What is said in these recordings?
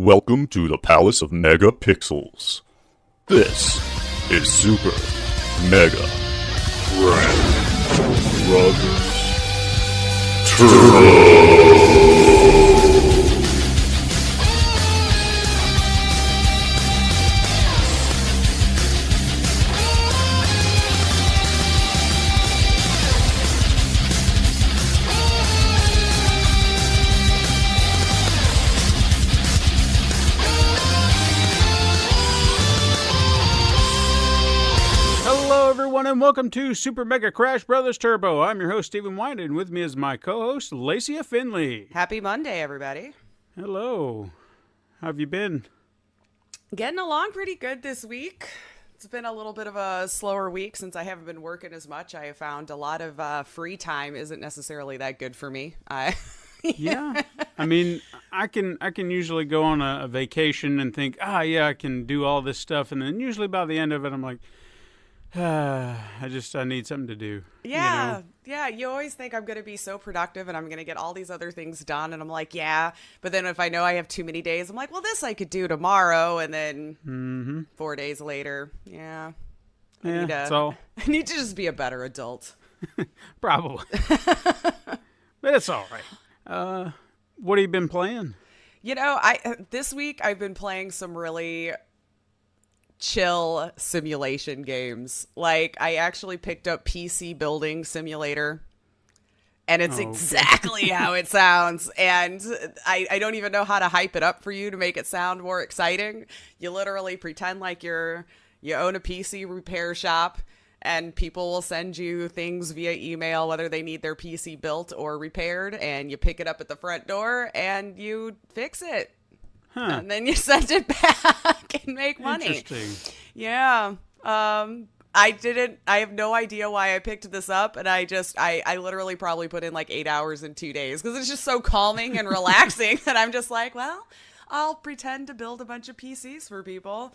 Welcome to the Palace of Megapixels. This is Super Mega Crash Brothers Turbo. And welcome to Super Mega Crash Brothers Turbo. I'm your host, Stephen White, and with me is my co-host, Laceya Finley. Happy Monday, everybody. Hello. How have you been? Getting along pretty good this week. It's been a little bit of a slower week since I haven't been working as much. I have found a lot of free time isn't necessarily that good for me. Yeah. I mean, I can usually go on a vacation and think, I can do all this stuff. And then usually by the end of it, I'm like, I need something to do. Yeah. You know? Yeah. You always think I'm going to be so productive and I'm going to get all these other things done. And I'm like, yeah. But then if I know I have too many days, I'm like, well, this I could do tomorrow. And then 4 days later. Yeah. I need to just be a better adult. Probably. But it's all right. What have you been playing? You know, this week I've been playing some really chill simulation games. Like, I actually picked up PC Building Simulator, and it's exactly how it sounds. And I don't even know how to hype it up for you to make it sound more exciting. You literally pretend like you own a PC repair shop, and people will send you things via email, whether they need their PC built or repaired, and you pick it up at the front door and you fix it. Huh. And then you send it back and make money. Interesting. Yeah. I have no idea why I picked this up. And I literally probably put in like 8 hours in 2 days because it's just so calming and relaxing that I'm just like, well, I'll pretend to build a bunch of PCs for people.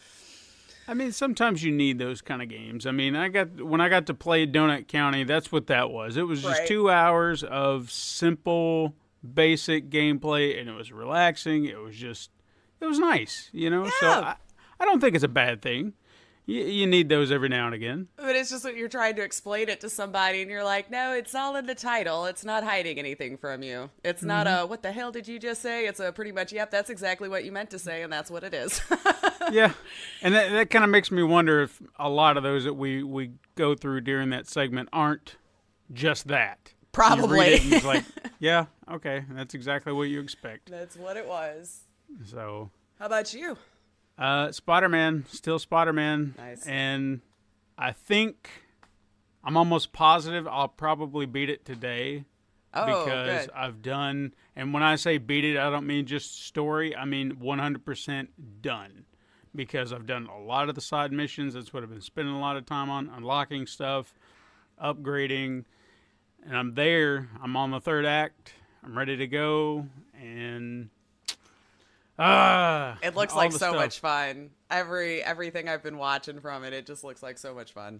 I mean, sometimes you need those kind of games. I mean, when I got to play Donut County, that's what that was. It was just 2 hours of simple, basic gameplay, and it was relaxing. It was nice, you know? Yeah. So I don't think it's a bad thing. You need those every now and again. But it's just that you're trying to explain it to somebody, and you're like, no, it's all in the title. It's not hiding anything from you. It's not a, what the hell did you just say? It's a pretty much, yep, that's exactly what you meant to say, and that's what it is. Yeah. And that kind of makes me wonder if a lot of those that we go through during that segment aren't just that. Probably. You read it and it's like, yeah, okay, that's exactly what you expect. That's what it was. So, how about you? Spider-Man, still Spider-Man. Nice. And I think I'm almost positive I'll probably beat it today. Because good. I've done, and when I say beat it, I don't mean just story. I mean 100% done. Because I've done a lot of the side missions. That's what I've been spending a lot of time on, unlocking stuff, upgrading. And I'm there. I'm on the third act. I'm ready to go. And it looks like so stuff. much fun. Everything I've been watching from it just looks like so much fun.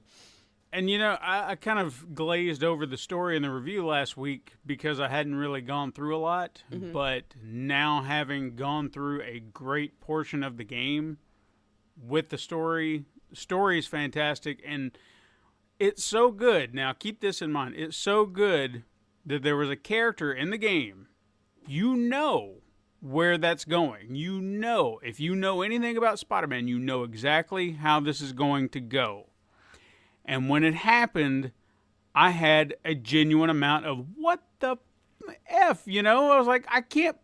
And you know, I kind of glazed over the story in the review last week because I hadn't really gone through a lot. Mm-hmm. But now having gone through a great portion of the game with the story is fantastic, and it's so good. Now keep this in mind. It's so good that there was a character in the game, you know, where that's going. You know, if you know anything about Spider-Man, you know exactly how this is going to go. And when it happened, I had a genuine amount of what the F, you know? I was like,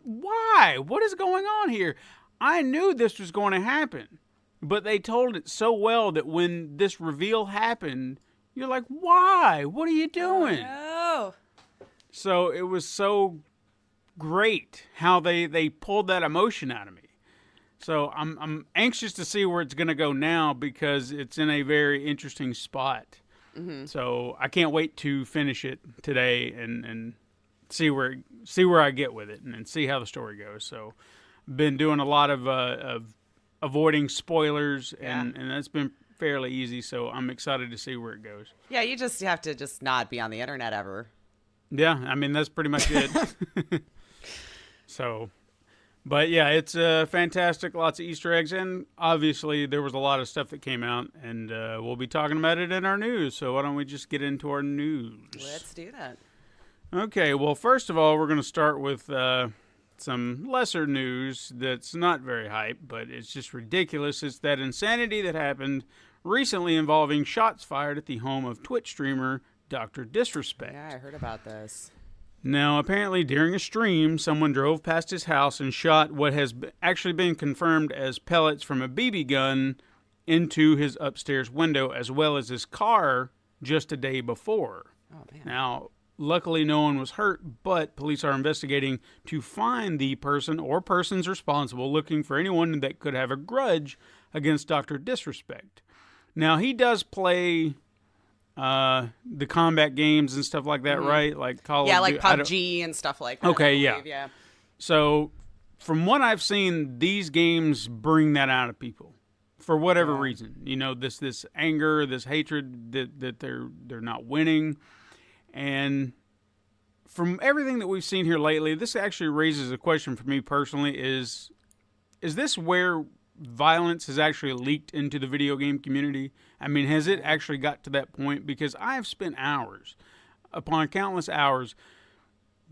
why? What is going on here? I knew this was going to happen, but they told it so well that when this reveal happened, you're like, why? What are you doing? Oh, no. So it was so great how they pulled that emotion out of me. So I'm anxious to see where it's going to go now because it's in a very interesting spot. Mm-hmm. So I can't wait to finish it today and see where I get with it and see how the story goes. So been doing a lot of avoiding spoilers and that's been fairly easy. So I'm excited to see where it goes. Yeah, you just have to just not be on the internet ever. Yeah, I mean that's pretty much it. So. But yeah, it's fantastic. Lots of Easter eggs, and obviously there was a lot of stuff that came out, and we'll be talking about it in our news. So why don't we just get into our news? Let's do that. Okay, well, first of all, we're going to start with some lesser news that's not very hype, but it's just ridiculous. It's that insanity that happened recently involving shots fired at the home of Twitch streamer Dr. Disrespect. Yeah, I heard about this. Now, apparently during a stream, someone drove past his house and shot what has actually been confirmed as pellets from a BB gun into his upstairs window, as well as his car just a day before. Oh, man. Now, luckily no one was hurt, but police are investigating to find the person or persons responsible, looking for anyone that could have a grudge against Dr. Disrespect. Now, he does play the combat games and stuff like that, right? Like Call of Yeah, like Duty. PUBG and stuff like that. Okay, I believe, yeah. So, from what I've seen, these games bring that out of people for whatever reason. You know, this anger, this hatred that they're not winning. And from everything that we've seen here lately, this actually raises a question for me personally: is this where violence has actually leaked into the video game community? I mean, has it actually got to that point? Because I've spent hours upon countless hours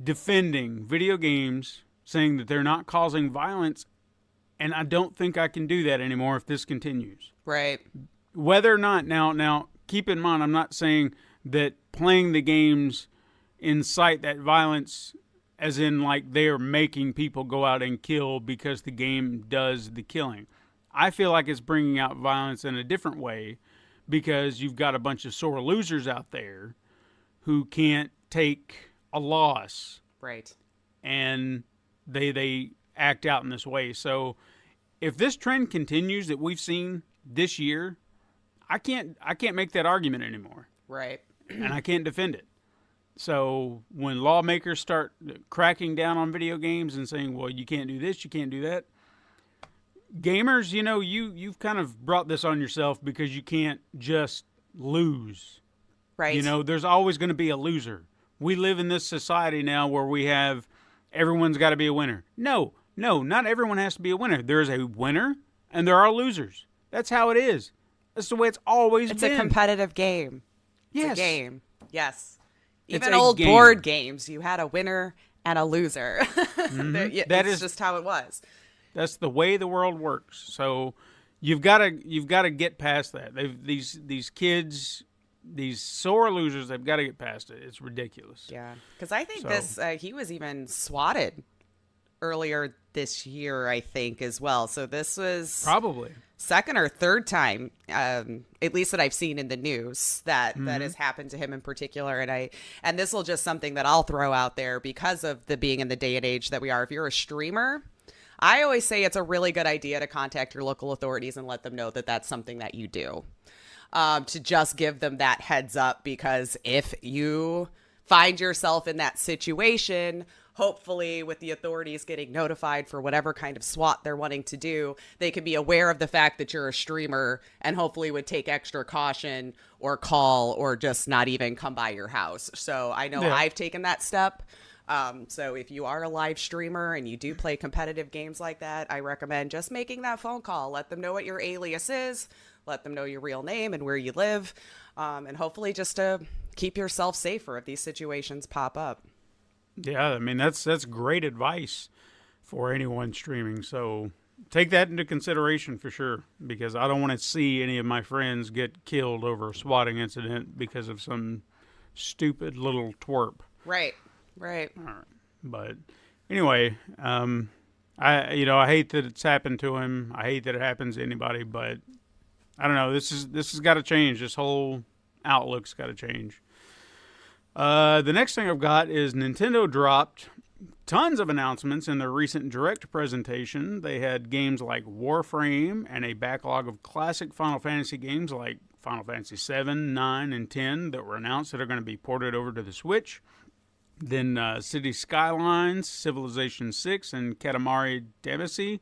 defending video games, saying that they're not causing violence, and I don't think I can do that anymore if this continues. Right. Whether or not, now keep in mind, I'm not saying that playing the games incite that violence as in like they're making people go out and kill because the game does the killing. I feel like it's bringing out violence in a different way because you've got a bunch of sore losers out there who can't take a loss. Right. And they act out in this way. So if this trend continues that we've seen this year, I can't make that argument anymore. Right. And I can't defend it. So when lawmakers start cracking down on video games and saying, well, you can't do this, you can't do that, gamers, you know, you've kind of brought this on yourself because you can't just lose. Right. You know, there's always going to be a loser. We live in this society now where we have everyone's got to be a winner. No, not everyone has to be a winner. There's a winner and there are losers. That's how it is. That's the way it's always been. It's a competitive game. Yes. It's a game. Yes. It's Even a old game. board games, you had a winner and a loser. That It's is just how it was. That's the way the world works. So you've got to get past that. These kids, these sore losers, they've got to get past it. It's ridiculous. Yeah, because I think he was even swatted earlier this year, I think, as well. So this was Probably. second or third time, at least that I've seen in the news that has happened to him in particular. And this will just something that I'll throw out there because of the being in the day and age that we are. If you're a streamer, I always say it's a really good idea to contact your local authorities and let them know that that's something that you do. To just give them that heads up, because if you find yourself in that situation, hopefully with the authorities getting notified for whatever kind of SWAT they're wanting to do, they can be aware of the fact that you're a streamer and hopefully would take extra caution or call or just not even come by your house. So I know I've taken that step. So if you are a live streamer and you do play competitive games like that, I recommend just making that phone call. Let them know what your alias is. Let them know your real name and where you live. And hopefully just to keep yourself safer if these situations pop up. Yeah, I mean, that's great advice for anyone streaming. So take that into consideration for sure, because I don't want to see any of my friends get killed over a swatting incident because of some stupid little twerp. Right. All right. But anyway, I hate that it's happened to him. I hate that it happens to anybody, but I don't know. This has got to change. This whole outlook's got to change. The next thing I've got is Nintendo dropped tons of announcements in their recent Direct presentation. They had games like Warframe and a backlog of classic Final Fantasy games like Final Fantasy 7, 9, and 10 that were announced that are going to be ported over to the Switch. Then City Skylines, Civilization 6, and Katamari Damacy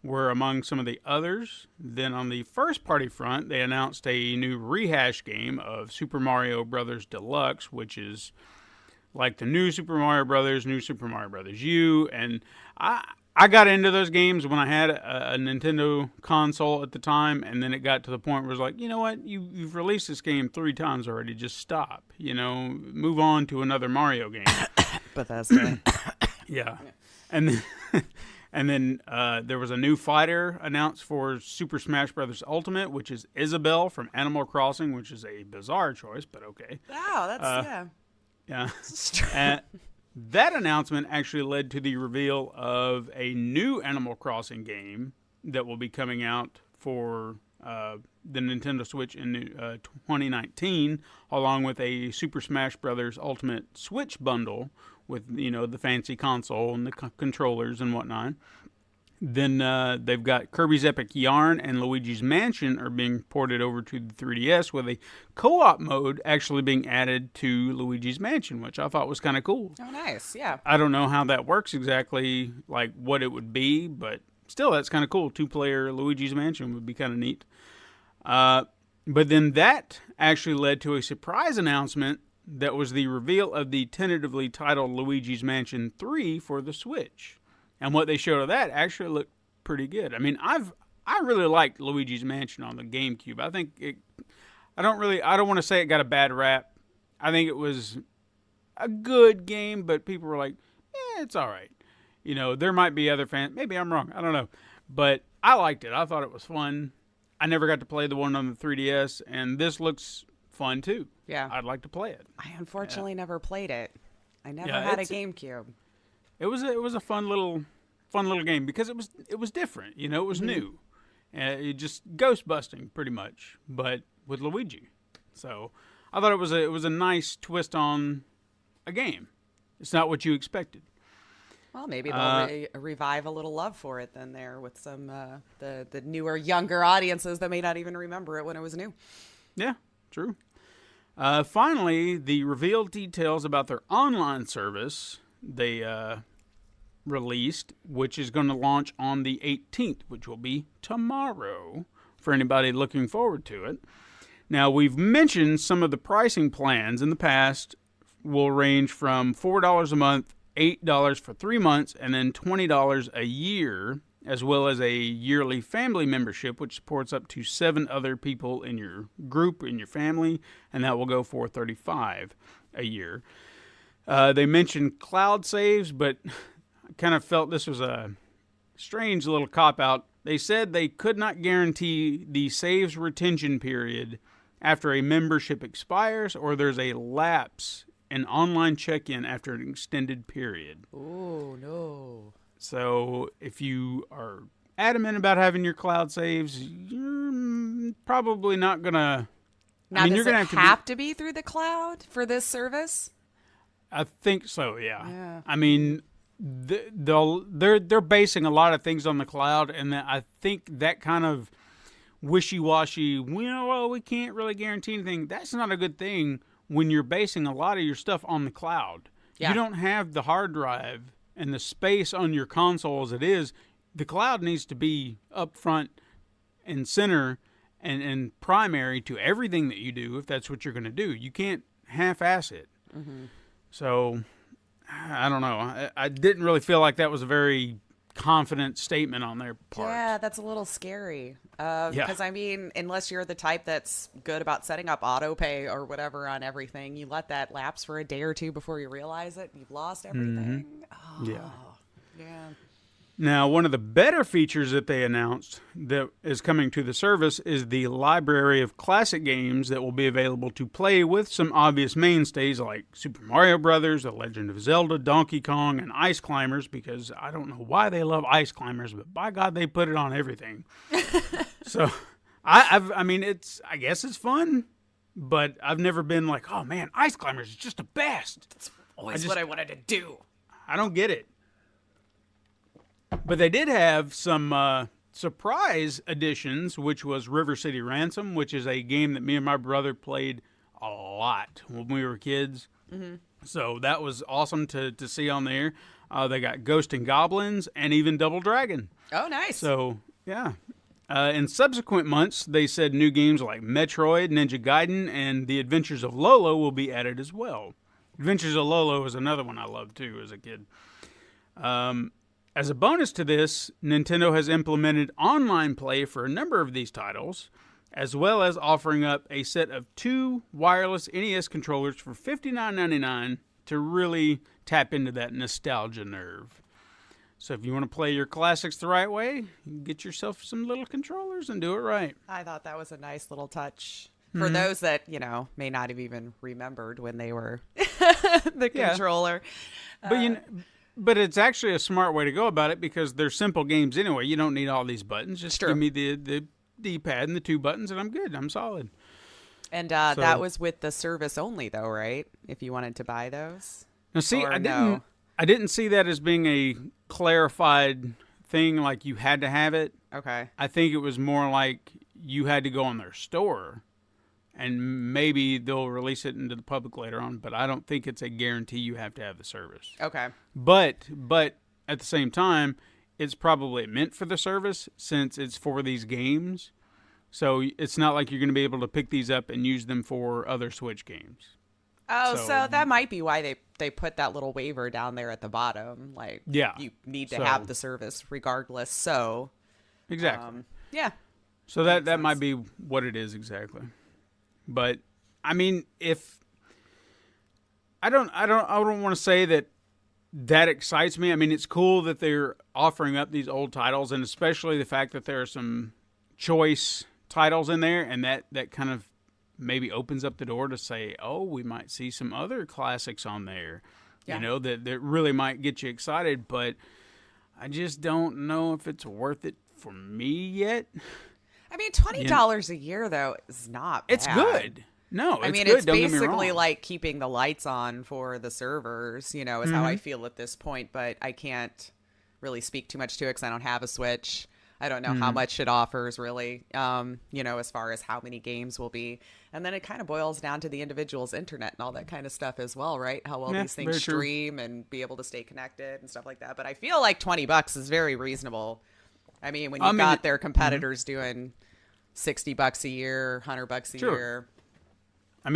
were among some of the others. Then on the first-party front, they announced a new rehash game of Super Mario Bros. Deluxe, which is like the new Super Mario Bros., new Super Mario Bros. U. And I I got into those games when I had a Nintendo console at the time, and then it got to the point where it was like, you know what, you've released this game 3 times already, just stop, move on to another Mario game. Bethesda. Yeah. And then there was a new fighter announced for Super Smash Bros. Ultimate, which is Isabelle from Animal Crossing, which is a bizarre choice, but okay. Wow, that's, Yeah. That announcement actually led to the reveal of a new Animal Crossing game that will be coming out for the Nintendo Switch in 2019, along with a Super Smash Bros. Ultimate Switch bundle with, the fancy console and the controllers and whatnot. Then they've got Kirby's Epic Yarn and Luigi's Mansion are being ported over to the 3DS, with a co-op mode actually being added to Luigi's Mansion, which I thought was kind of cool. Oh, nice, yeah. I don't know how that works exactly, like what it would be, but still, that's kind of cool. 2-player Luigi's Mansion would be kind of neat. But then that actually led to a surprise announcement that was the reveal of the tentatively titled Luigi's Mansion 3 for the Switch. And what they showed of that actually looked pretty good. I mean, I really liked Luigi's Mansion on the GameCube. I think I don't want to say it got a bad rap. I think it was a good game, but people were like, it's all right. There might be other fans. Maybe I'm wrong. I don't know. But I liked it. I thought it was fun. I never got to play the one on the 3DS, and this looks fun too. Yeah. I'd like to play it. I unfortunately never played it. I never Yeah, had a GameCube. It was a fun little game because it was different. It was new. It just ghost busting pretty much, but with Luigi. So I thought it was a nice twist on a game. It's not what you expected. Well, maybe they'll revive a little love for it then there with some the newer, younger audiences that may not even remember it when it was new. Yeah, true. Finally, the revealed details about their online service they released, which is going to launch on the 18th, which will be tomorrow for anybody looking forward to it. Now, we've mentioned some of the pricing plans in the past will range from $4 a month, $8 for 3 months, and then $20 a year, as well as a yearly family membership, which supports up to 7 other people in your group, in your family, and that will go for $35 a year. They mentioned cloud saves, but I kind of felt this was a strange little cop-out. They said they could not guarantee the saves retention period after a membership expires or there's a lapse in online check-in after an extended period. Oh, no. So if you are adamant about having your cloud saves, you're probably not going to... Now, does it have to be through the cloud for this service? I think so, yeah. I mean, they're basing a lot of things on the cloud, and I think that kind of wishy-washy, we can't really guarantee anything. That's not a good thing when you're basing a lot of your stuff on the cloud. Yeah. You don't have the hard drive and the space on your console as it is. The cloud needs to be up front and center and primary to everything that you do if that's what you're going to do. You can't half-ass it. Mm-hmm. So, I don't know. I didn't really feel like that was a very confident statement on their part. Yeah, that's a little scary. Because, I mean, unless you're the type that's good about setting up auto pay or whatever on everything, you let that lapse for a day or two before you realize it. You've lost everything. Mm-hmm. Yeah. Now, one of the better features that they announced that is coming to the service is the library of classic games that will be available to play with some obvious mainstays like Super Mario Brothers, The Legend of Zelda, Donkey Kong, and Ice Climbers, because I don't know why they love Ice Climbers, but by God, they put it on everything. So, I guess it's fun, but I've never been like, oh man, Ice Climbers is just the best. That's always what I wanted to do. I don't get it. But they did have some surprise additions, which was River City Ransom, which is a game that me and my brother played a lot when we were kids. Mm-hmm. So that was awesome to see on there. They got Ghost and Goblins and even Double Dragon. Oh, nice. So, yeah. In subsequent months, they said new games like Metroid, Ninja Gaiden, and The Adventures of Lolo will be added as well. Adventures of Lolo is another one I loved, too, as a kid. As a bonus to this, Nintendo has implemented online play for a number of these titles, as well as offering up a set of 2 wireless NES controllers for $59.99 to really tap into that nostalgia nerve. So if you want to play your classics the right way, get yourself some little controllers and do it right. I thought that was a nice little touch. For those that, may not have even remembered when they were the controller. But it's actually a smart way to go about it because they're simple games anyway. You don't need all these buttons. Just give me the D-pad and the 2 buttons and I'm good. I'm solid. And that was with the service only though, right? If you wanted to buy those. Now see, I didn't see that as being a clarified thing like you had to have it. Okay. I think it was more like you had to go on their store. And maybe they'll release it into the public later on, but I don't think it's a guarantee you have to have the service. Okay. But at the same time, it's probably meant for the service since it's for these games. So it's not like you're going to be able to pick these up and use them for other Switch games. Oh, so that might be why they put that little waiver down there at the bottom. Like, you need to have the service regardless. So exactly. Yeah. So that might be what it is exactly. But I mean, if I don't want to say that excites me. I mean, it's cool that they're offering up these old titles, and especially the fact that there are some choice titles in there, and that kind of maybe opens up the door to say, oh, we might see some other classics on there, that really might get you excited. But I just don't know if it's worth it for me yet. I mean, $20 a year, though, is not bad. It's good. No, I mean, good. it's Don't get me basically wrong. like keeping the lights on for the servers, is how I feel at this point. But I can't really speak too much to it because I don't have a Switch. I don't know how much it offers, really, as far as how many games will be. And then it kind of boils down to the individual's internet and all that kind of stuff as well, right? How well these things stream and be able to stay connected and stuff like that. But I feel like $20 is very reasonable. I mean, when you've got their competitors doing $60 a year, $100 a year. I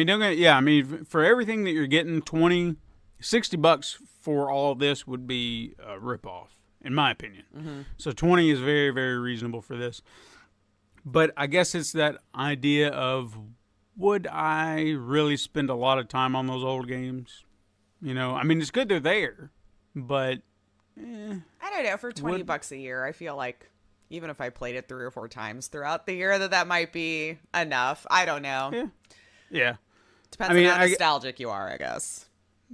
mean, for everything that you're getting, $60 for all of this would be a ripoff, in my opinion. So 20 is very, very reasonable for this. But I guess it's that idea of, would I really spend a lot of time on those old games? I mean, it's good they're there, but I don't know. For $20 a year, I feel like even if I played it 3 or 4 times throughout the year, that might be enough. I don't know. Yeah. Depends on how nostalgic you are, I guess.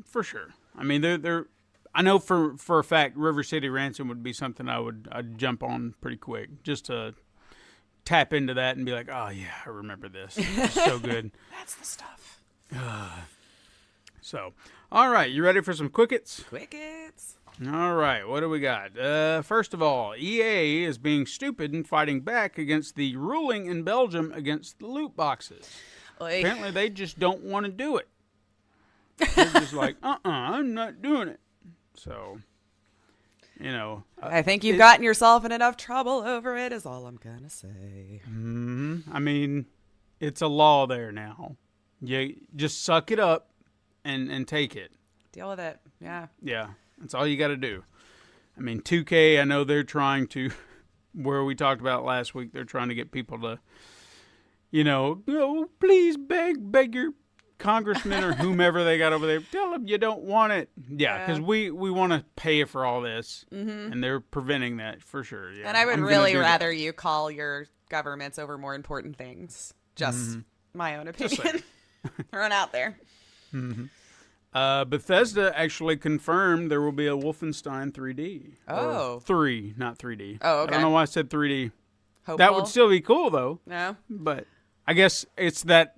For sure. I mean, they're. I know for a fact, River City Ransom would be something I'd jump on pretty quick just to tap into that and be like, oh yeah, I remember this. It's so good. That's the stuff. So, all right, you ready for some quickets? Quickets. All right, what do we got? First of all, EA is being stupid and fighting back against the ruling in Belgium against the loot boxes. Apparently, they just don't want to do it. They're just like, I'm not doing it. So, I think you've gotten yourself in enough trouble over it, is all I'm going to say. I mean, it's a law there now. You just suck it up and take it. Deal with it, yeah. Yeah, that's all you got to do. I mean, 2K, I know they're trying to, where we talked about last week, they're trying to get people to, please beg your congressman or whomever they got over there. Tell them you don't want it. Yeah, because we want to pay for all this, and they're preventing that for sure. Yeah. And I would really rather you call your governments over more important things. Just my own opinion. Thrown out there. Bethesda actually confirmed there will be a Wolfenstein 3D. Oh. 3, not 3D. Oh, okay. I don't know why I said 3D. Hopeful. That would still be cool, though. No. But I guess it's that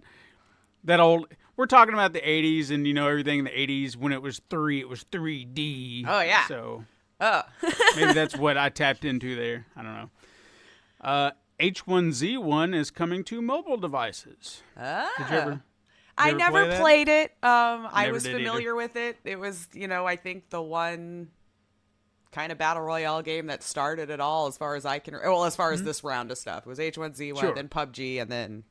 old... We're talking about the 80s and, everything in the 80s. When it was 3, it was 3D. Oh, yeah. So Oh. maybe that's what I tapped into there. I don't know. H1Z1 is coming to mobile devices. Oh. Did you ever I never played it. I was did familiar with it. It was, I think the one kind of battle royale game that started it all, as far as I can. Well, as far as this round of stuff, it was H1Z1, Sure. then PUBG, and then,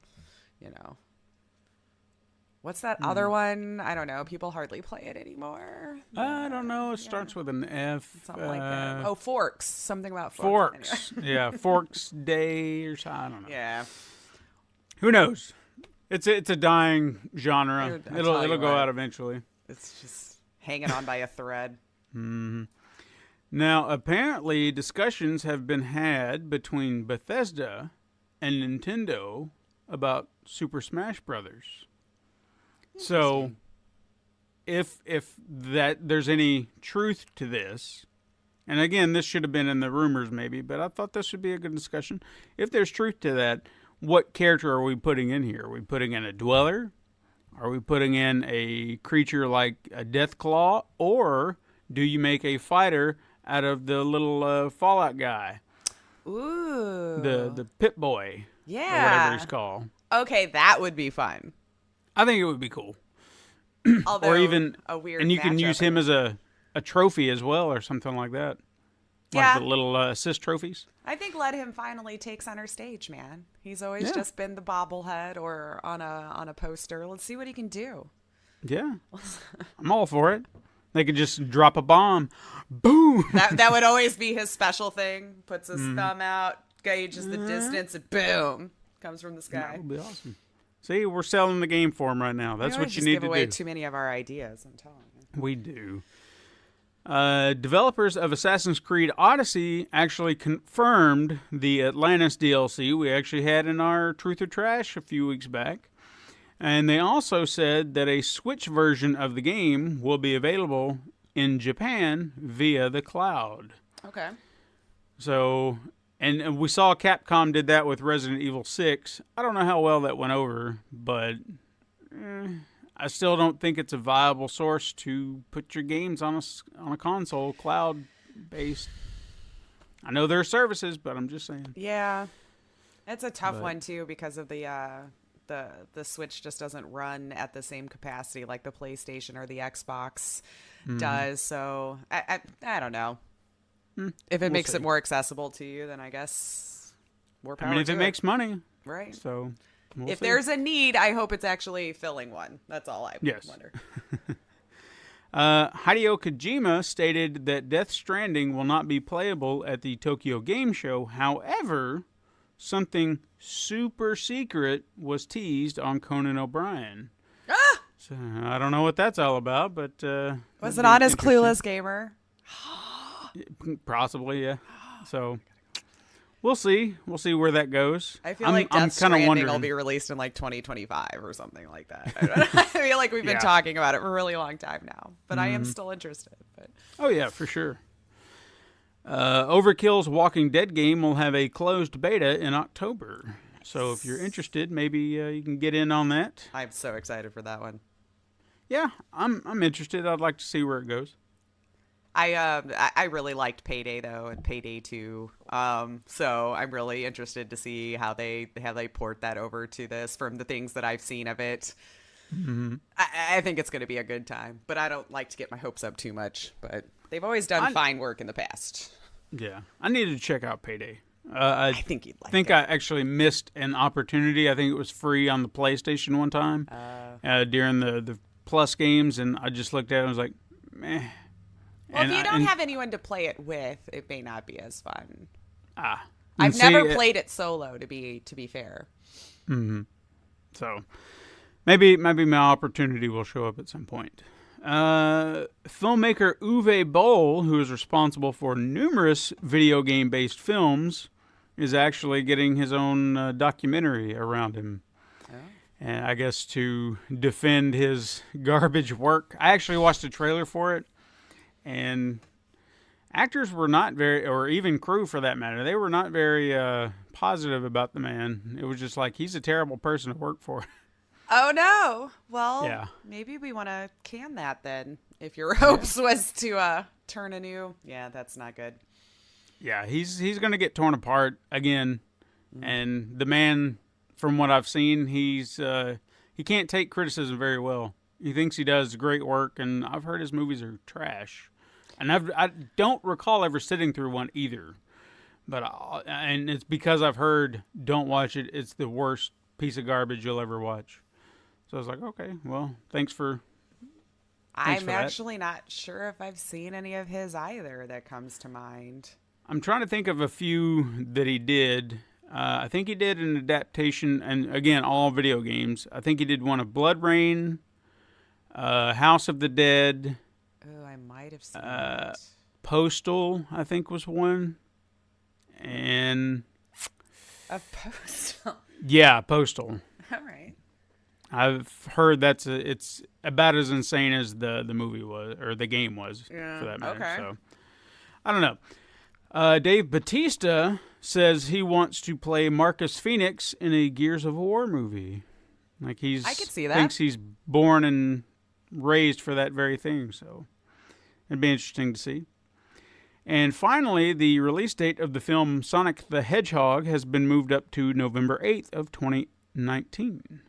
What's that other one? I don't know. People hardly play it anymore. I don't know. It starts with an F. Something like that. Oh, Forks. Something about Forks. Forks. Anyway. Yeah, Forks Day or something. I don't know. Yeah. Who knows? It's a dying genre. It'll go out eventually. It's just hanging on by a thread. Mm-hmm. Now, apparently, discussions have been had between Bethesda and Nintendo about Super Smash Brothers. So, if there's any truth to this, and again, this should have been in the rumors maybe, but I thought this would be a good discussion. If there's truth to that, what character are we putting in here? Are we putting in a dweller? Are we putting in a creature like a Deathclaw? Or do you make a fighter out of the little Fallout guy? Ooh. The Pit Boy. Yeah. Or whatever he's called. Okay, that would be fun. I think it would be cool. Although, or even a weird and you can use him as a trophy as well or something like that. Like the little assist trophies. I think let him finally take center stage, man. He's always just been the bobblehead or on a poster. Let's see what he can do. Yeah. I'm all for it. They could just drop a bomb. Boom! That would always be his special thing. Puts his thumb out, gauges the distance, and boom! Comes from the sky. That would be awesome. See, we're selling the game for him right now. That's what you need to do. We give away too many of our ideas, I'm telling you. We do. Developers of Assassin's Creed Odyssey actually confirmed the Atlantis DLC we actually had in our Truth or Trash a few weeks back. And they also said that a Switch version of the game will be available in Japan via the cloud. Okay. So, and we saw Capcom did that with Resident Evil 6. I don't know how well that went over, but I still don't think it's a viable source to put your games on a console, cloud-based. I know there are services, but I'm just saying. Yeah. It's a tough one, too, because of the Switch just doesn't run at the same capacity like the PlayStation or the Xbox does. So I don't know. If it makes it more accessible to you, then I guess more power. I mean, if it makes money, right? So if there's a need, I hope it's actually filling one. That's all I wonder. Hideo Kojima stated that Death Stranding will not be playable at the Tokyo Game Show. However, something super secret was teased on Conan O'Brien. Ah! So I don't know what that's all about, but was it on his Clueless Gamer? Possibly, yeah. So we'll see. We'll see where that goes. I feel like Death Stranding will be released in like 2025 or something like that. I feel like we've been talking about it for a really long time now, but I am still interested. But oh yeah, for sure. Overkill's Walking Dead game will have a closed beta in October. So if you're interested, maybe you can get in on that. I'm so excited for that one. Yeah, I'm interested. I'd like to see where it goes. I really liked Payday though, and Payday 2. So I'm really interested to see how they port that over to this from the things that I've seen of it. Mm-hmm. I think it's going to be a good time, but I don't like to get my hopes up too much. But they've always done fine work in the past. Yeah, I needed to check out Payday. I think you'd like it. I actually missed an opportunity. I think it was free on the PlayStation one time during the Plus games, and I just looked at it and was like, meh. Well, if you don't have anyone to play it with, it may not be as fun. I've never played it solo, to be fair. Mm-hmm. So maybe my opportunity will show up at some point. Filmmaker Uwe Boll, who is responsible for numerous video game-based films, is actually getting his own documentary around him. Oh. And I guess to defend his garbage work. I actually watched a trailer for it. And actors were not very, or even crew for that matter, they were not very positive about the man. It was just like, he's a terrible person to work for. Oh, no. Well, maybe we want to can that then. If your hopes was to turn a new, that's not good. Yeah, he's going to get torn apart again. Mm-hmm. And the man, from what I've seen, he can't take criticism very well. He thinks he does great work, and I've heard his movies are trash. And I don't recall ever sitting through one either. And it's because I've heard, don't watch it, it's the worst piece of garbage you'll ever watch. So I was like, okay, well, thanks for I'm that. actually not sure if I've seen any of his either that comes to mind. I'm trying to think of a few that he did. I think he did an adaptation, and again, all video games. I think he did one of Blood Rain, House of the Dead. Oh, I might have seen that. Postal, I think, was one. And A Postal. yeah, Postal. All right. I've heard it's about as insane as the movie was, or the game was, for that matter. Okay. So I don't know. Dave Bautista says he wants to play Marcus Phoenix in a Gears of War movie. Like I could see that. Thinks he's born and raised for that very thing. So it'd be interesting to see. And finally, the release date of the film Sonic the Hedgehog has been moved up to November 8th of 2019,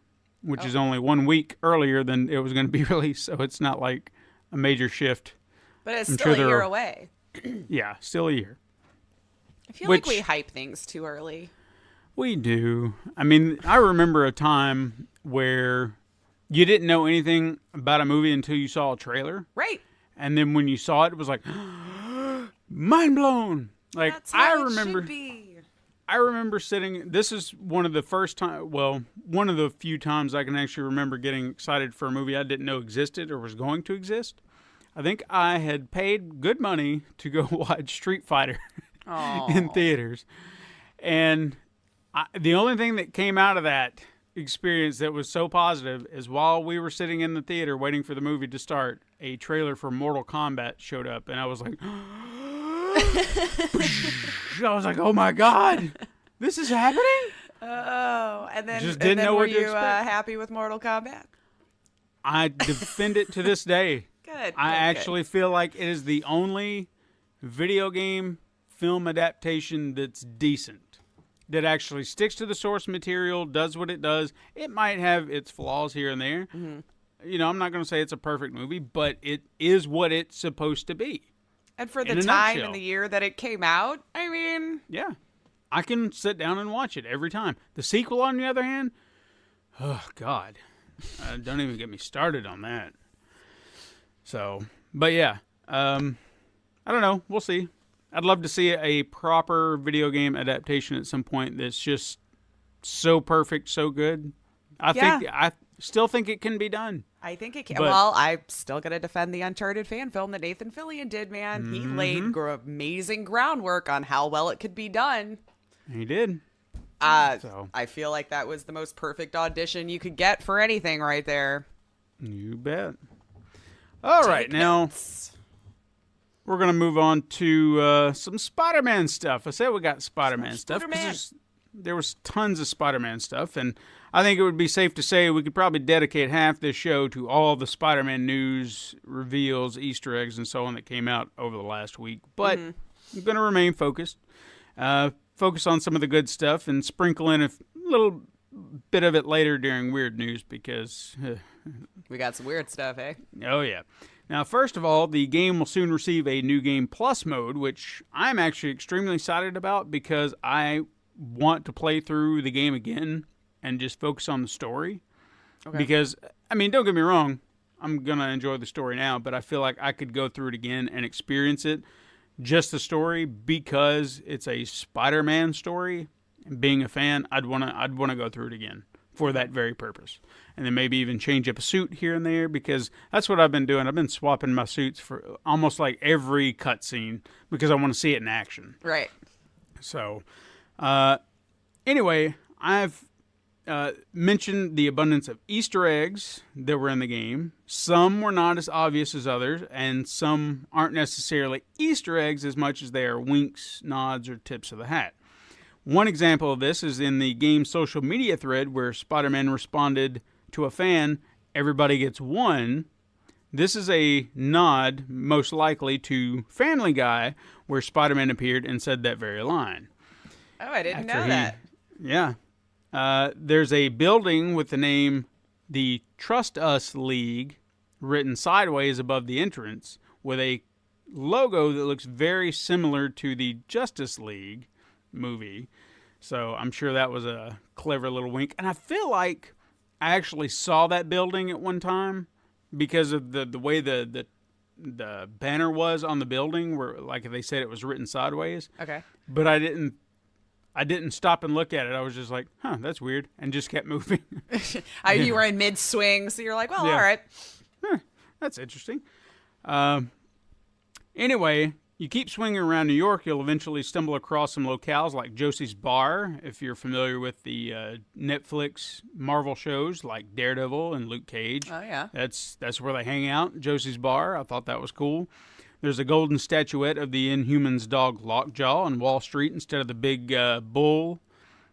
which is only 1 week earlier than it was going to be released. So it's not like a major shift. But it's I'm still sure a year away. Yeah, still a year. I feel like we hype things too early. We do. I mean, I remember a time where you didn't know anything about a movie until you saw a trailer. Right. And then when you saw it, it was like, mind blown. Like, That's how it should be. I remember sitting, this is one of the one of the few times I can actually remember getting excited for a movie I didn't know existed or was going to exist. I think I had paid good money to go watch Street Fighter in theaters. And the only thing that came out of that experience that was so positive is while we were sitting in the theater waiting for the movie to start, a trailer for Mortal Kombat showed up. And I was like, I was like, oh my God, this is happening? Oh, and then, Just didn't know were what to you expect. happy with Mortal Kombat? I defend it to this day. Good. I actually feel like it is the only video game film adaptation that's decent, that actually sticks to the source material, does what it does. It might have its flaws here and there. Mm-hmm. You know, I'm not going to say it's a perfect movie, but it is what it's supposed to be. And for the time and the year that it came out, I mean... Yeah. I can sit down and watch it every time. The sequel, on the other hand, oh, God. Don't even get me started on that. So, but yeah. I don't know. We'll see. I'd love to see a proper video game adaptation at some point that's just so perfect, so good. I still think it can be done. I think it can. Well, I'm still going to defend the Uncharted fan film that Nathan Fillion did, man. Mm-hmm. He laid amazing groundwork on how well it could be done. He did. I feel like that was the most perfect audition you could get for anything right there. You bet. All right, now we're going to move on to some Spider-Man stuff. I said we got Spider-Man stuff because there was tons of Spider-Man stuff, and I think it would be safe to say we could probably dedicate half this show to all the Spider-Man news, reveals, Easter eggs, and so on that came out over the last week. But I'm going to remain focused. Focus on some of the good stuff and sprinkle in a little bit of it later during weird news because... we got some weird stuff, eh? Oh, yeah. Now, first of all, the game will soon receive a New Game Plus mode, which I'm actually extremely excited about because I want to play through the game again and just focus on the story. Okay. Because, I mean, don't get me wrong, I'm going to enjoy the story now, but I feel like I could go through it again and experience it, just the story, because it's a Spider-Man story. And being a fan, I'd want to go through it again for that very purpose. And then maybe even change up a suit here and there, because that's what I've been doing. I've been swapping my suits for almost like every cutscene because I want to see it in action. Right. So, anyway, I've mentioned the abundance of Easter eggs that were in the game. Some were not as obvious as others, and some aren't necessarily Easter eggs as much as they are winks, nods, or tips of the hat. One example of this is in the game's social media thread where Spider-Man responded to a fan, "Everybody gets one." This is a nod, most likely, to Family Guy, where Spider-Man appeared and said that very line. Oh, I didn't know that. Yeah. There's a building with the name the Trust Us League written sideways above the entrance with a logo that looks very similar to the Justice League movie. So I'm sure that was a clever little wink. And I feel like I actually saw that building at one time because of the way the banner was on the building, where like they said it was written sideways. Okay. But I didn't stop and look at it. I was just like, huh, that's weird, and just kept moving. You were in mid-swing, so you're like, well, Yeah. all right. That's interesting. Anyway, you keep swinging around New York, you'll eventually stumble across some locales like Josie's Bar, if you're familiar with the Netflix Marvel shows like Daredevil and Luke Cage. Oh, yeah. That's where they hang out, Josie's Bar. I thought that was cool. There's a golden statuette of the Inhumans dog Lockjaw on Wall Street instead of the big bull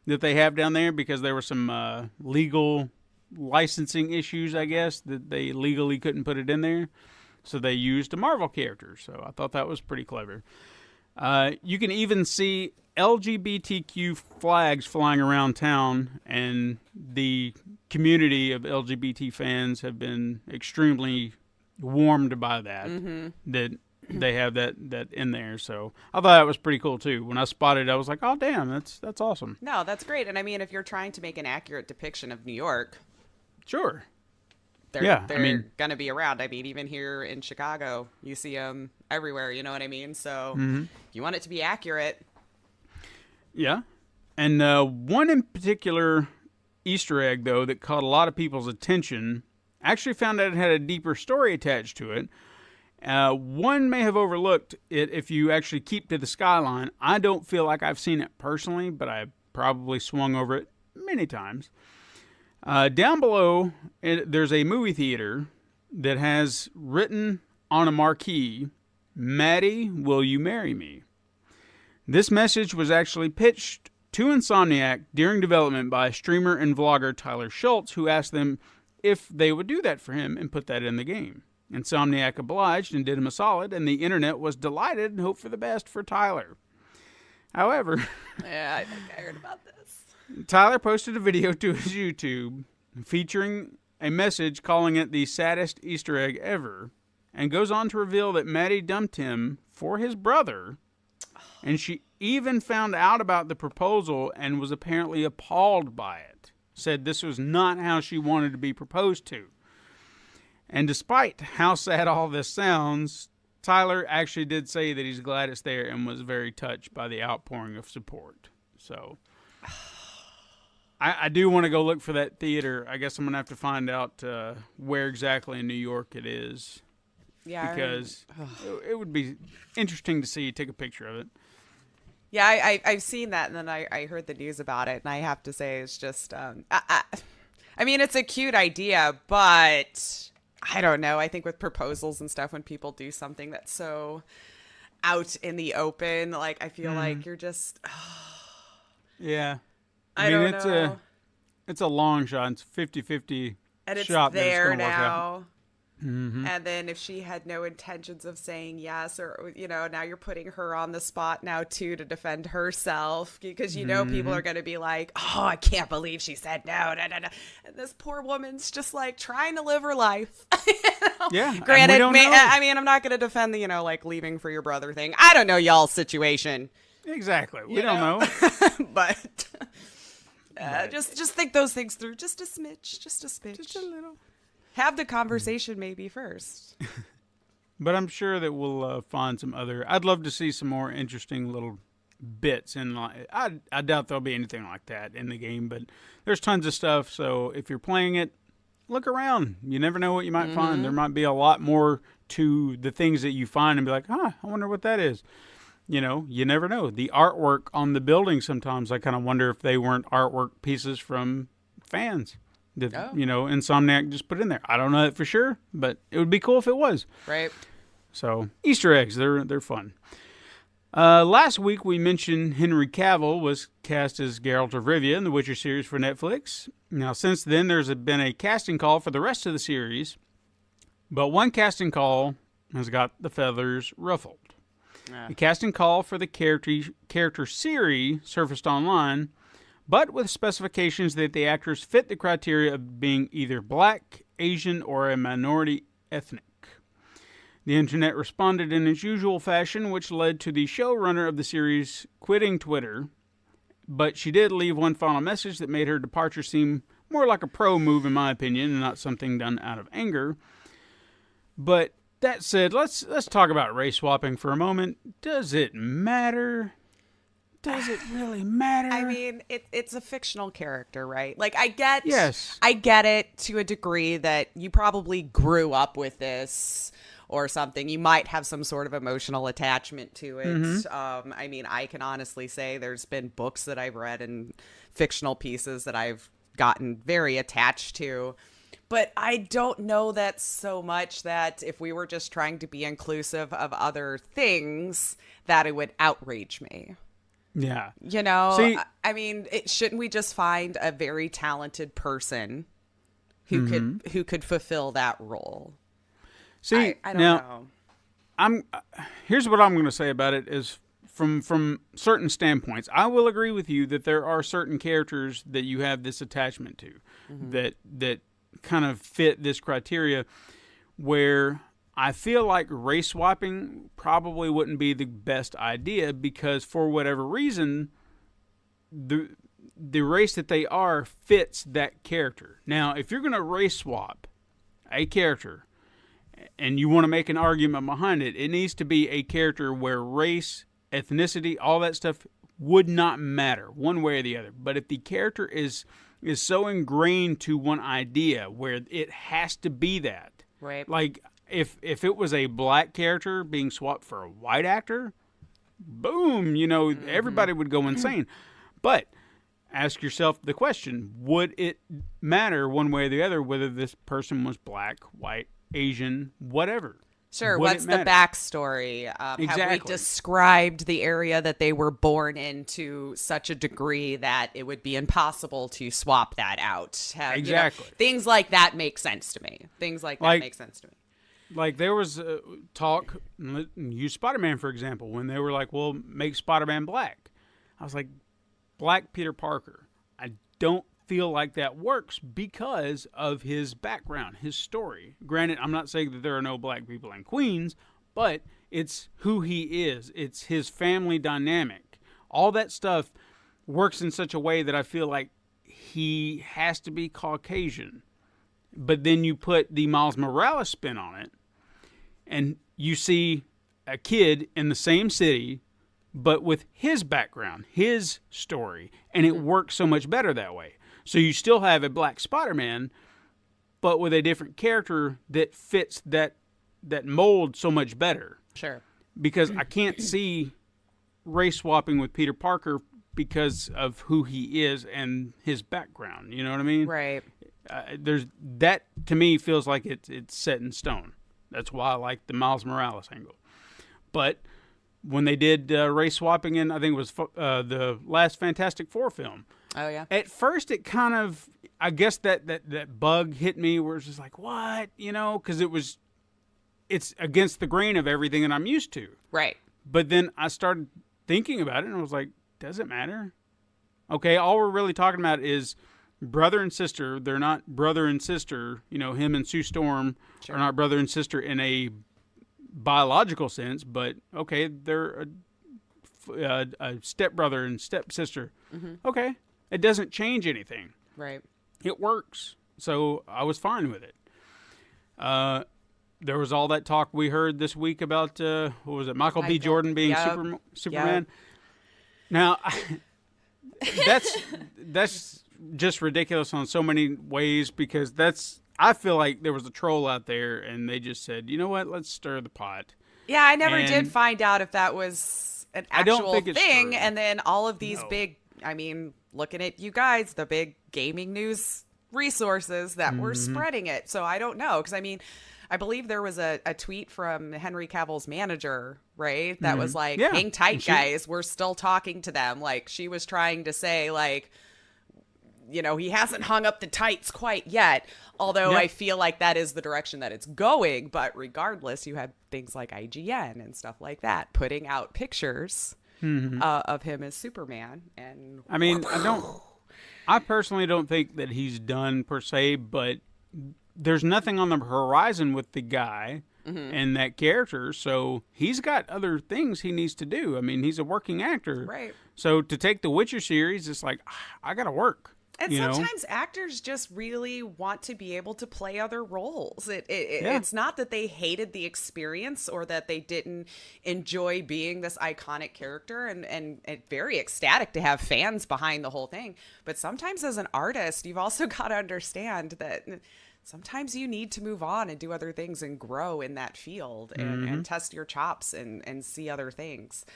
that they have down there, because there were some legal licensing issues, I guess, that they legally couldn't put it in there. So they used a Marvel character. So I thought that was pretty clever. You can even see LGBTQ flags flying around town, and the community of LGBT fans have been extremely warmed by that. Mm-hmm. That they have that in there. So I thought that was pretty cool too. When I spotted it, I was like, oh damn, that's awesome. No, that's great. And I mean, if you're trying to make an accurate depiction of New York, sure, they're going to be around. I mean, even here in Chicago, you see them everywhere, you know what I mean? So if you want it to be accurate. Yeah. And one in particular Easter egg, though, that caught a lot of people's attention, actually found out it had a deeper story attached to it. One may have overlooked it if you actually keep to the skyline. I don't feel like I've seen it personally, but I probably swung over it many times. Down below, there's a movie theater that has written on a marquee, "Maddie, will you marry me?" This message was actually pitched to Insomniac during development by streamer and vlogger Tyler Schultz, who asked them if they would do that for him and put that in the game. Insomniac obliged and did him a solid, and the internet was delighted and hoped for the best for Tyler. However, Yeah, I think I heard about this. Tyler posted a video to his YouTube featuring a message calling it the saddest Easter egg ever, and goes on to reveal that Maddie dumped him for his brother, and she even found out about the proposal and was apparently appalled by it. Said this was not how she wanted to be proposed to. And despite how sad all this sounds, Tyler actually did say that he's glad it's there and was very touched by the outpouring of support. So I do want to go look for that theater. I guess I'm going to have to find out where exactly in New York it is. Yeah, Because it would be interesting to see, take a picture of it. Yeah, I've seen that, and then I heard the news about it, and I have to say it's just, I mean, it's a cute idea, but I don't know. I think with proposals and stuff, when people do something that's so out in the open, like, I feel like you're just, Yeah. I don't know. It's a long shot. It's 50-50 And it's shot there that it's gonna work out. now. And then if she had no intentions of saying yes, or, you know, now you're putting her on the spot now too to defend herself, because you know people are going to be like, oh, I can't believe she said no. And this poor woman's just like trying to live her life. You know? Yeah. Granted, we don't know. I mean, I'm not going to defend the, you know, like leaving for your brother thing. I don't know y'all's situation. Exactly. We You don't know. But just think those things through. Just a smidge. Just a smidge. Just a little. Have the conversation maybe first. But I'm sure that we'll find some other. I'd love to see some more interesting little bits. And I doubt there'll be anything like that in the game, but there's tons of stuff. So if you're playing it, look around. You never know what you might find. There might be a lot more to the things that you find and be like, I wonder what that is. You know, you never know. The artwork on the building, sometimes I kind of wonder if they weren't artwork pieces from fans that, you know, Insomniac just put in there. I don't know that for sure, but it would be cool if it was. Right. So, Easter eggs, they're fun. Last week we mentioned Henry Cavill was cast as Geralt of Rivia in the Witcher series for Netflix. Now, since then, there's been a casting call for the rest of the series, but one casting call has got the feathers ruffled. The casting call for the character Siri surfaced online, but with specifications that the actors fit the criteria of being either black, Asian, or a minority ethnic. The internet responded in its usual fashion, which led to the showrunner of the series quitting Twitter, but she did leave one final message that made her departure seem more like a pro move in my opinion, and not something done out of anger. But that said, let's talk about race swapping for a moment. Does it matter? Does it really matter? I mean, it's a fictional character, right? Like, I get it to a degree that you probably grew up with this or something. You might have some sort of emotional attachment to it. I mean, I can honestly say there's been books that I've read and fictional pieces that I've gotten very attached to. But I don't know that so much that if we were just trying to be inclusive of other things, that it would outrage me. Yeah. You know, see, I mean, shouldn't we just find a very talented person who could fulfill that role? See, I don't know. Here's what I'm going to say about it is from certain standpoints. I will agree with you that there are certain characters that you have this attachment to that kind of fit this criteria, where I feel like race swapping probably wouldn't be the best idea because for whatever reason, the race that they are fits that character. Now, if you're going to race swap a character and you want to make an argument behind it, it needs to be a character where race, ethnicity, all that stuff would not matter one way or the other. But if the character is so ingrained to one idea where it has to be that, right? Like, if it was a black character being swapped for a white actor, boom, everybody would go insane. But ask yourself the question, would it matter one way or the other whether this person was black, white, Asian, whatever? Sure, what's the backstory? Exactly. Have we described the area that they were born in to such a degree that it would be impossible to swap that out? Exactly. Things like that make sense to me. Like, there was talk, use Spider-Man, for example, when they were like, well, make Spider-Man black. I was like, black Peter Parker. I don't feel like that works because of his background, his story. Granted, I'm not saying that there are no black people in Queens, but it's who he is. It's his family dynamic. All that stuff works in such a way that I feel like he has to be Caucasian. But then you put the Miles Morales spin on it, and you see a kid in the same city, but with his background, his story, and it works so much better that way. So you still have a black Spider-Man, but with a different character that fits that mold so much better. Sure. Because I can't see race swapping with Peter Parker because of who he is and his background. You know what I mean? Right. There's that, to me, feels like it's set in stone. That's why I like the Miles Morales angle. But when they did race swapping in, I think it was the last Fantastic Four film. Oh, yeah. At first, it kind of, I guess that bug hit me where it's just like, what? Because it's against the grain of everything that I'm used to. Right. But then I started thinking about it, and I was like, does it matter? Okay, all we're really talking about is brother and sister. They're not brother and sister. Him and Sue Storm are not brother and sister in a biological sense, but okay, they're a stepbrother and stepsister. Okay, it doesn't change anything. Right. It works. So I was fine with it. There was all that talk we heard this week about, what was it, Michael B. Jordan being Superman. Now, that's just ridiculous on so many ways because I feel like there was a troll out there and they just said, you know what, let's stir the pot. Yeah, I never did find out if that was an actual thing. True. And then all of these big, looking at you guys, the big gaming news resources that were spreading it. So I don't know. Because, I believe there was a tweet from Henry Cavill's manager, right? That was like, hang tight, guys. We're still talking to them. Like, she was trying to say, like, he hasn't hung up the tights quite yet. Although I feel like that is the direction that it's going. But regardless, you had things like IGN and stuff like that putting out pictures of him as Superman. And I personally don't think that he's done per se, but there's nothing on the horizon with the guy and that character, so he's got other things he needs to do. He's a working actor. Right. So to take the Witcher series, it's like, I got to work. And sometimes actors just really want to be able to play other roles. It's not that they hated the experience or that they didn't enjoy being this iconic character and very ecstatic to have fans behind the whole thing. But sometimes as an artist, you've also got to understand that sometimes you need to move on and do other things and grow in that field and test your chops and see other things.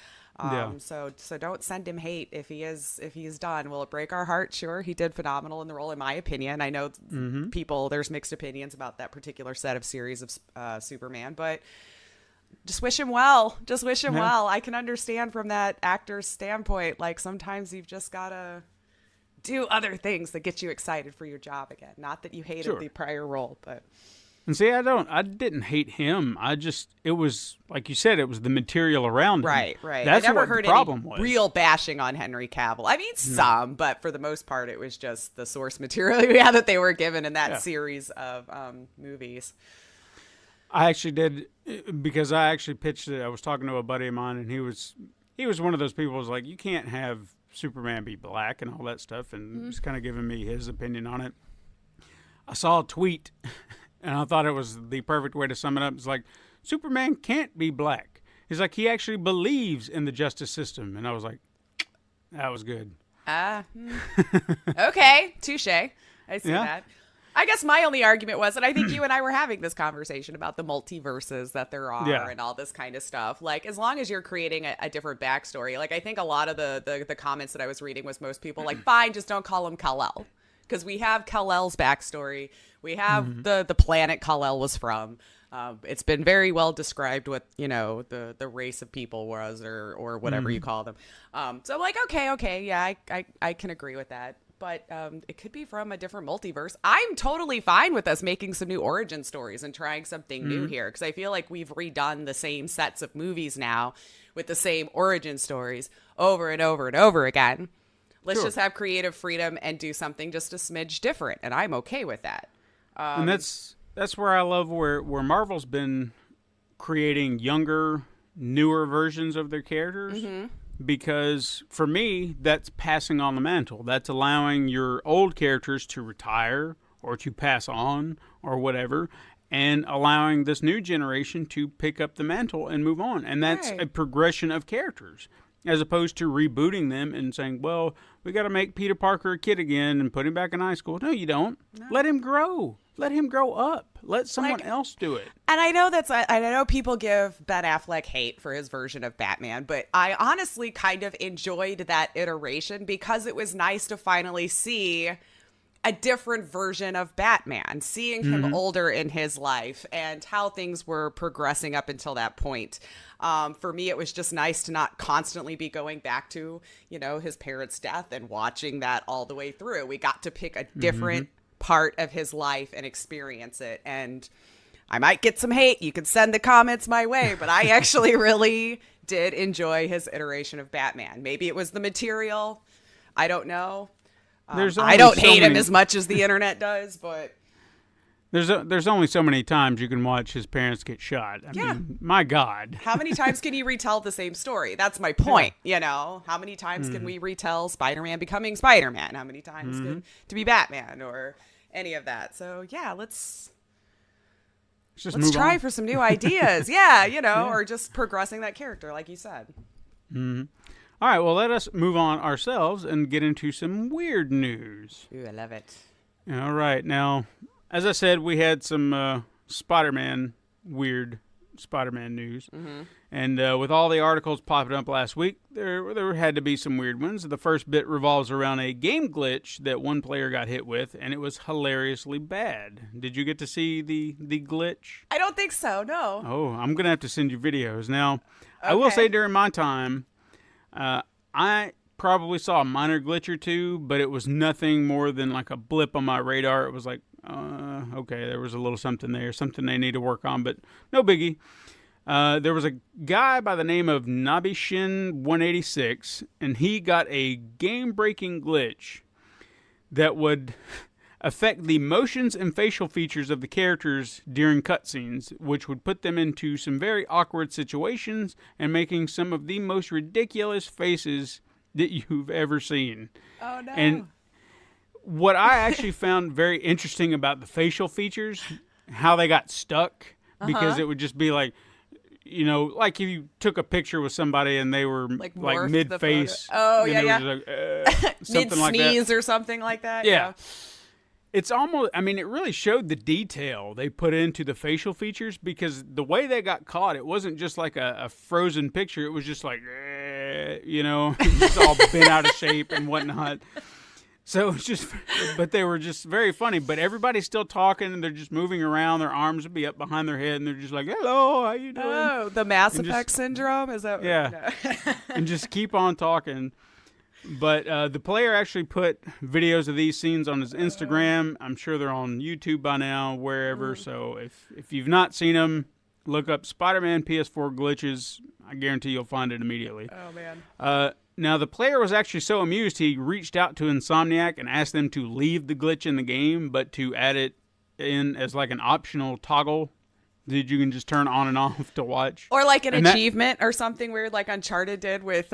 So don't send him hate if he's done. Will it break our heart? Sure. He did phenomenal in the role, in my opinion. I know there's mixed opinions about that particular set of series of Superman, but just wish him well. Just wish him well. I can understand from that actor's standpoint. Like sometimes you've just got to do other things that get you excited for your job again. Not that you hated the prior role, but. And see, I didn't hate him. It was, like you said, it was the material around him. Right. That's I never what heard the problem any was. real bashing on Henry Cavill. I mean, some, but for the most part, it was just the source material that they were given in that series of movies. I actually did, because I actually pitched it. I was talking to a buddy of mine, and he was one of those people who was like, you can't have Superman be black and all that stuff, and just kind of giving me his opinion on it. I saw a tweet. And I thought it was the perfect way to sum it up. It's like, Superman can't be black. He's like, he actually believes in the justice system. And I was like, that was good. Okay, touche. I see that. I guess my only argument was, and I think you and I were having this conversation about the multiverses that there are and all this kind of stuff. Like, as long as you're creating a different backstory, like, I think a lot of the comments that I was reading was most people like, fine, just don't call him Kal-El. Because we have Kal-El's backstory. We have the planet Kal-El was from. It's been very well described what, the race of people was or whatever you call them. So I'm like, okay, yeah, I can agree with that. But it could be from a different multiverse. I'm totally fine with us making some new origin stories and trying something new here. Because I feel like we've redone the same sets of movies now with the same origin stories over and over and over again. Let's just have creative freedom and do something just a smidge different. And I'm okay with that. And that's where I love where Marvel's been creating younger, newer versions of their characters. Because for me, that's passing on the mantle. That's allowing your old characters to retire or to pass on or whatever, and allowing this new generation to pick up the mantle and move on. And that's a progression of characters, as opposed to rebooting them and saying, well, we got to make Peter Parker a kid again and put him back in high school. No, you don't. No. Let him grow. Let him grow up. Let someone else do it. And I know people give Ben Affleck hate for his version of Batman, but I honestly kind of enjoyed that iteration because it was nice to finally see a different version of Batman, seeing him older in his life and how things were progressing up until that point. For me, it was just nice to not constantly be going back to, his parents' death and watching that all the way through. We got to pick a different part of his life and experience it. And I might get some hate. You can send the comments my way, but I actually really did enjoy his iteration of Batman. Maybe it was the material. I don't know. I don't hate him as much as the internet does, but there's only so many times you can watch his parents get shot. I mean, my God. How many times can you retell the same story? That's my point. How many times can we retell Spider-Man becoming Spider-Man? How many times to be Batman or any of that? So let's try for some new ideas. Or just progressing that character, like you said. All right, well, let us move on ourselves and get into some weird news. Ooh, I love it. All right. Now, as I said, we had some weird Spider-Man news. And with all the articles popping up last week, there had to be some weird ones. The first bit revolves around a game glitch that one player got hit with, and it was hilariously bad. Did you get to see the glitch? I don't think so, no. Oh, I'm going to have to send you videos. Now, I will say during my time, I probably saw a minor glitch or two, but it was nothing more than like a blip on my radar. It was like, okay, there was a little something there, something they need to work on, but no biggie. There was a guy by the name of Nabishin186, and he got a game-breaking glitch that would affect the motions and facial features of the characters during cutscenes, which would put them into some very awkward situations and making some of the most ridiculous faces that you've ever seen. Oh, no. And what I actually found very interesting about the facial features, how they got stuck, because it would just be like, you know, like if you took a picture with somebody and they were like mid-face. Oh, yeah. Something like that. Mid-sneeze or something like that. Yeah. It's almost, I mean, it really showed the detail they put into the facial features, because the way they got caught, it wasn't just like a frozen picture. It was just like, you know, just all bent out of shape and whatnot. So it's just, but they were just very funny. But everybody's still talking, and they're just moving around. Their arms would be up behind their head, and they're just like, hello, how you doing? Oh, the Mass Effect syndrome? Is that? Yeah. No. And just keep on talking. But the player actually put videos of these scenes on his Instagram. I'm sure they're on YouTube by now, wherever. So if you've not seen them, look up Spider-Man PS4 glitches. I guarantee you'll find it immediately. Oh, man. Now, the player was actually so amused, he reached out to Insomniac and asked them to leave the glitch in the game, but to add it in as like an optional toggle that you can just turn on and off to watch. Or like an achievement or something weird like Uncharted did with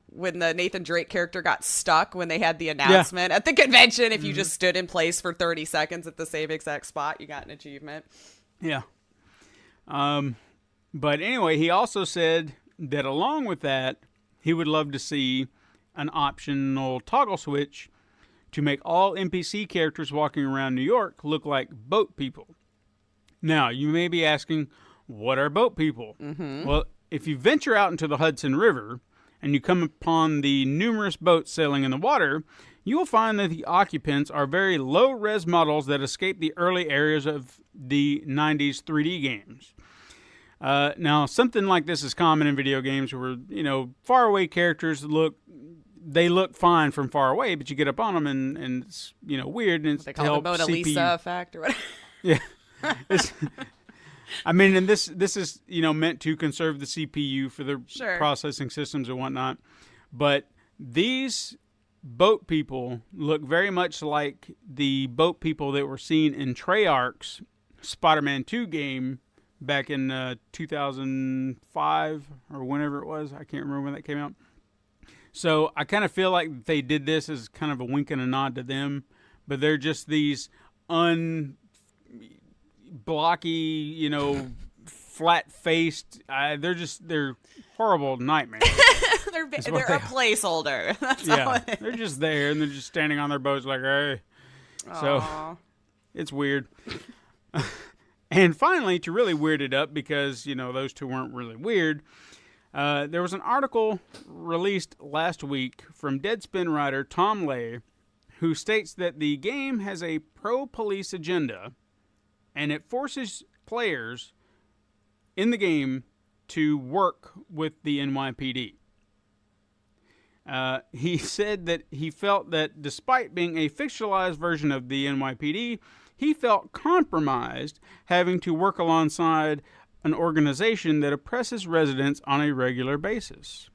when the Nathan Drake character got stuck when they had the announcement at the convention. If you just stood in place for 30 seconds at the same exact spot, you got an achievement. Yeah. But anyway, he also said that along with that, he would love to see an optional toggle switch to make all NPC characters walking around New York look like boat people. Now, you may be asking, what are boat people? Mm-hmm. Well, if you venture out into the Hudson River and you come upon the numerous boats sailing in the water, you will find that the occupants are very low-res models that escape the early eras of the 90s 3D games. Now, something like this is common in video games where, you know, faraway characters look fine from far away, but you get up on them and it's, you know, weird. And it's they call it the Mona Lisa effect or whatever. Yeah. I mean, and this is, you know, meant to conserve the CPU for the processing systems and whatnot. But these boat people look very much like the boat people that were seen in Treyarch's Spider-Man 2 game back in 2005 or whenever it was. I can't remember when that came out. So I kind of feel like they did this as kind of a wink and a nod to them. But they're just these blocky, you know, flat-faced. They're horrible nightmares. they're a placeholder. That's all they're just there, and they're just standing on their boats like, hey. Aww. So it's weird. And finally, to really weird it up, because, you know, those two weren't really weird, there was an article released last week from Deadspin writer Tom Lay, who states that the game has a pro-police agenda, and it forces players in the game to work with the NYPD. He said that he felt that despite being a fictionalized version of the NYPD, he felt compromised having to work alongside an organization that oppresses residents on a regular basis.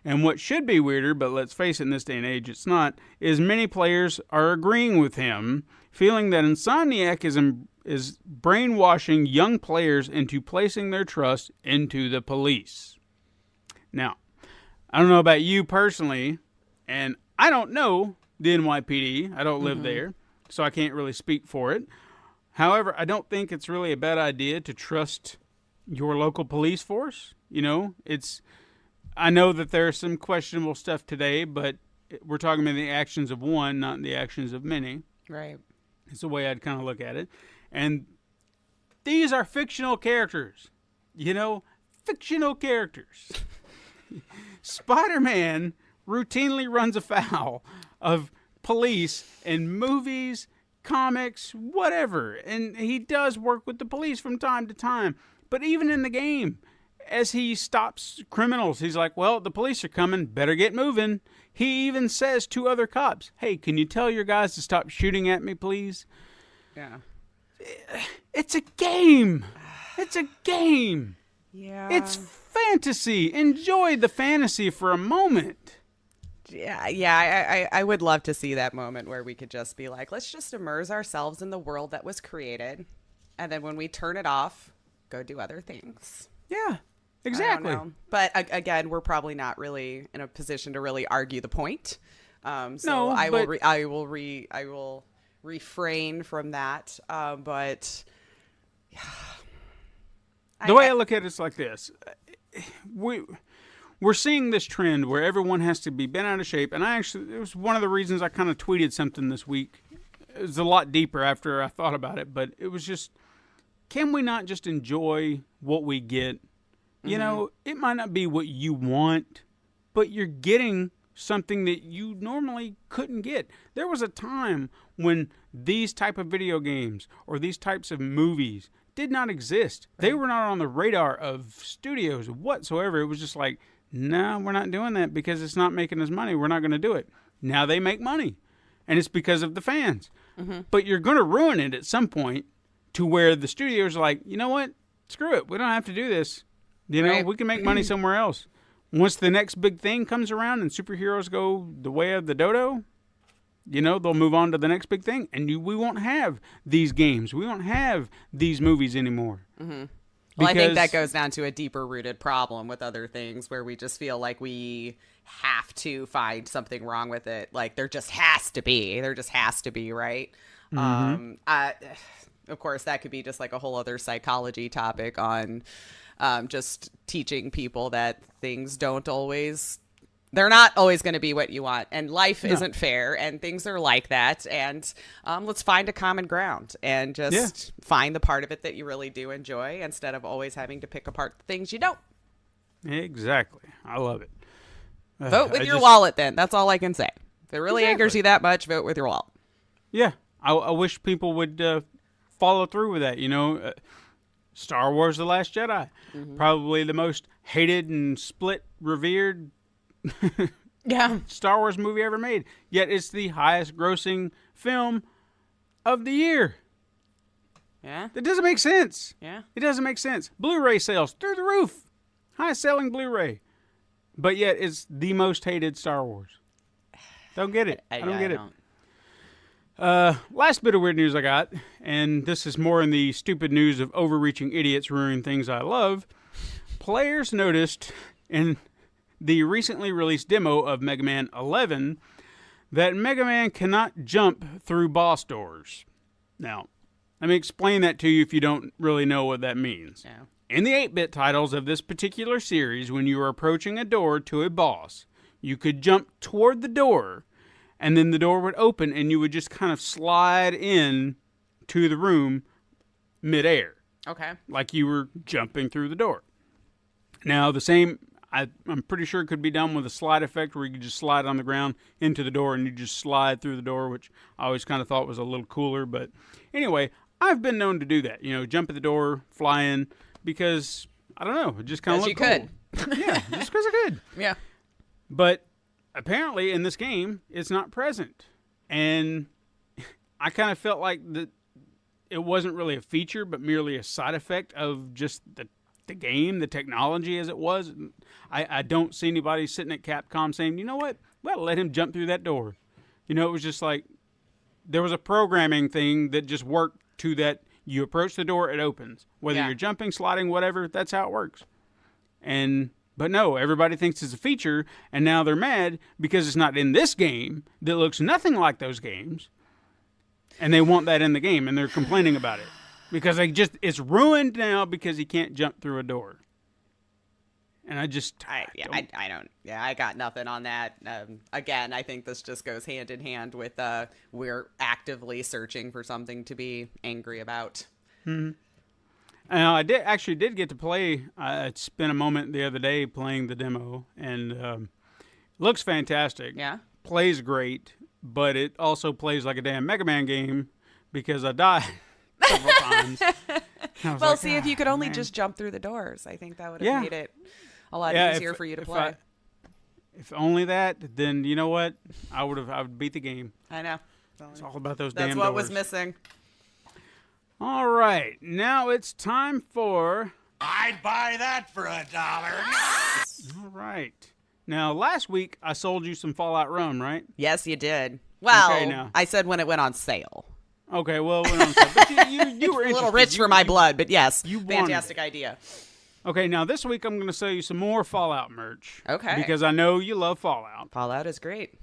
And what should be weirder, but let's face it, in this day and age it's not, is many players are agreeing with him, feeling that Insomniac is brainwashing young players into placing their trust into the police. Now, I don't know about you personally, and I don't know the NYPD. I don't live there, so I can't really speak for it. However, I don't think it's really a bad idea to trust your local police force. You know, I know that there's some questionable stuff today, but we're talking about the actions of one, not the actions of many. Right. It's the way I'd kind of look at it. And these are fictional characters. You know, fictional characters. Spider-Man routinely runs afoul of police in movies, comics, whatever. And he does work with the police from time to time. But even in the game, as he stops criminals, he's like, well, the police are coming, better get moving. He even says to other cops, hey, can you tell your guys to stop shooting at me, please? Yeah. It's a game. It's a game. Yeah. It's fantasy. Enjoy the fantasy for a moment. Yeah. I would love to see that moment where we could just be like, let's just immerse ourselves in the world that was created. And then when we turn it off, go do other things. Yeah, exactly. But again, we're probably not really in a position to really argue the point. So No, I but- I will refrain from that. But The way I look at it is like this. We're seeing this trend where everyone has to be bent out of shape. And it was one of the reasons I kind of tweeted something this week. It was a lot deeper after I thought about it. But it was just, can we not just enjoy what we get? You know, it might not be what you want, but you're getting something that you normally couldn't get. There was a time when these type of video games or these types of movies did not exist. They were not on the radar of studios whatsoever. It was just like, no, we're not doing that because it's not making us money. We're not going to do it. Now they make money, and it's because of the fans. But you're going to ruin it at some point to where the studios are like, you know what? Screw it. We don't have to do this. You know, we can make money somewhere else. Once the next big thing comes around and superheroes go the way of the dodo, you know, they'll move on to the next big thing. And we won't have these games. We won't have these movies anymore. Well, I think that goes down to a deeper rooted problem with other things where we just feel like we have to find something wrong with it. Like there just has to be. There just has to be, right? Of course, that could be just like a whole other psychology topic on just teaching people that things they're not always going to be what you want, and life isn't fair, and things are like that, and let's find a common ground and just find the part of it that you really do enjoy instead of always having to pick apart the things you don't. Exactly. I love it. Vote with your wallet then. That's all I can say. If it really angers you that much, vote with your wallet. Yeah. I wish people would follow through with that, you know. Star Wars The Last Jedi. Probably the most hated and split, revered Star Wars movie ever made. Yet it's the highest grossing film of the year. Yeah. It doesn't make sense. Yeah. It doesn't make sense. Blu-ray sales through the roof. Highest selling Blu-ray. But yet it's the most hated Star Wars. Don't get it. I don't get it. Last bit of weird news I got, and this is more in the stupid news of overreaching idiots ruining things I love. Players noticed in the recently released demo of Mega Man 11 that Mega Man cannot jump through boss doors. Now, let me explain that to you if you don't really know what that means. Yeah. In the 8-bit titles of this particular series, when you were approaching a door to a boss, you could jump toward the door, and then the door would open, and you would just kind of slide in to the room midair. Okay. Like you were jumping through the door. Now, the same, I'm pretty sure it could be done with a slide effect where you could just slide on the ground into the door, and you just slide through the door, which I always kind of thought was a little cooler. But anyway, I've been known to do that. You know, jump at the door, fly in, because, I don't know, it just kind of looked cool. Yeah, just because I could. Yeah. But apparently in this game, it's not present. And I kind of felt like that it wasn't really a feature, but merely a side effect of just the game, the technology as it was. I don't see anybody sitting at Capcom saying, you know what, well, let him jump through that door. You know, it was just like there was a programming thing that just worked to that. You approach the door, it opens. Whether you're jumping, sliding, whatever, that's how it works. But no, everybody thinks it's a feature, and now they're mad because it's not in this game that looks nothing like those games, and they want that in the game, and they're complaining about it because it's ruined now because he can't jump through a door. And I got nothing on that. Again, I think this just goes hand in hand with we're actively searching for something to be angry about. Mm-hmm. Now, I did get to play. I spent a moment the other day playing the demo, and looks fantastic. Yeah, plays great, but it also plays like a damn Mega Man game because I died several times. Well, see, if you could only just jump through the doors, I think that would have made it a lot easier for you to play. If only that, then you know what? I would beat the game. I know. It's all about those damn doors. That's what was missing. All right, now it's time for... I'd buy that for $1. All right. Now, last week, I sold you some Fallout Rum, right? Yes, you did. Well, okay, I said when it went on sale. Okay, well, it went on sale. But you were a little rich for my blood, but yes, fantastic idea. Okay, now this week I'm going to sell you some more Fallout merch. Okay. Because I know you love Fallout. Fallout is great.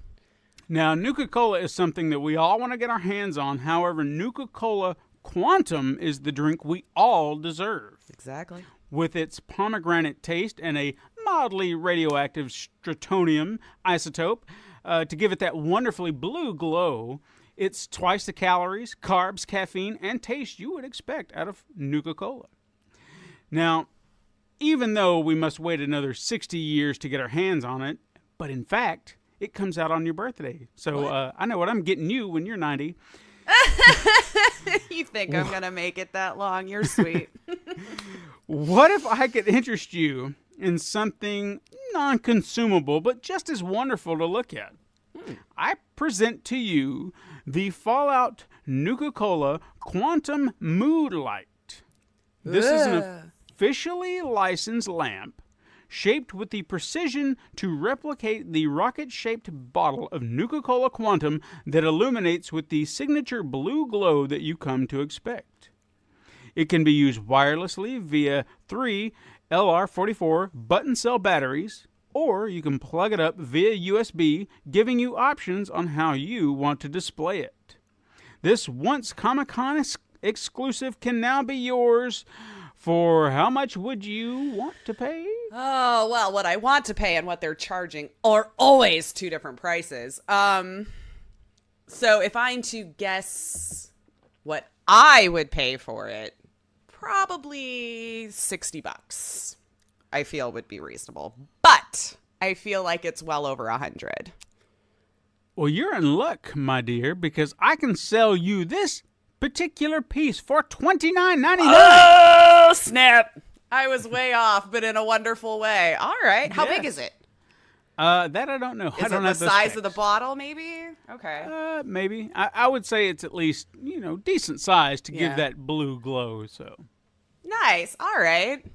Now, Nuka-Cola is something that we all want to get our hands on. However, Nuka-Cola Quantum is the drink we all deserve. Exactly. With its pomegranate taste and a mildly radioactive strontium isotope to give it that wonderfully blue glow, it's twice the calories, carbs, caffeine, and taste you would expect out of Nuka-Cola. Now, even though we must wait another 60 years to get our hands on it, but in fact, it comes out on your birthday. So I know what I'm getting you when you're 90. You think I'm going to make it that long? You're sweet. What if I could interest you in something non-consumable, but just as wonderful to look at? I present to you the Fallout Nuka-Cola Quantum Mood Light. This is an officially licensed lamp shaped with the precision to replicate the rocket-shaped bottle of Nuka-Cola Quantum that illuminates with the signature blue glow that you come to expect. It can be used wirelessly via 3 LR44 button cell batteries, or you can plug it up via USB, giving you options on how you want to display it. This once Comic-Con exclusive can now be yours. For how much would you want to pay? Oh, well, what I want to pay and what they're charging are always two different prices. So if I'm to guess what I would pay for it, probably $60 I feel would be reasonable. But I feel like it's well over 100. Well, you're in luck, my dear, because I can sell you this particular piece for $29.99. Oh, snap. I was way off, but in a wonderful way. All right. How big is it? That I don't know. Is it the size of the bottle, maybe? Okay. Maybe. I would say it's at least, decent size to give that blue glow. So nice. All right.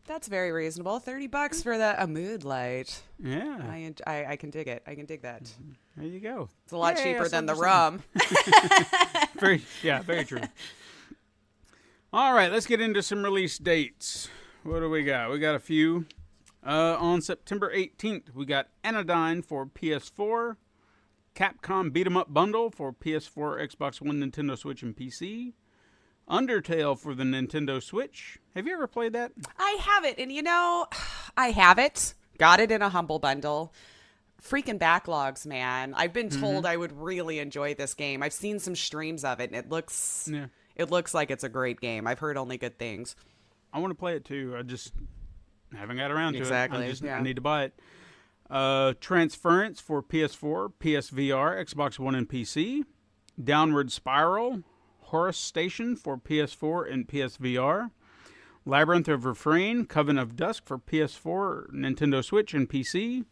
That's very reasonable. $30 for a mood light. Yeah. I can dig it. I can dig that. There you go. It's a lot cheaper than the rum. Very true. All right, let's get into some release dates. What do we got? We got a few. On September 18th, we got Anodyne for PS4, Capcom Beat 'em Up Bundle for PS4, Xbox One, Nintendo Switch, and PC, Undertale for the Nintendo Switch. Have you ever played that? I have it, and I have it. Got it in a Humble Bundle. Freaking backlogs, man. I've been told I would really enjoy this game. I've seen some streams of it, and it looks like it's a great game. I've heard only good things. I want to play it too. I just haven't got around to it. Exactly. I need to buy it. Transference for PS4, PSVR, Xbox One, and PC. Downward Spiral, Horus Station for PS4 and PSVR. Labyrinth of Refrain, Coven of Dusk for PS4, Nintendo Switch, and PC.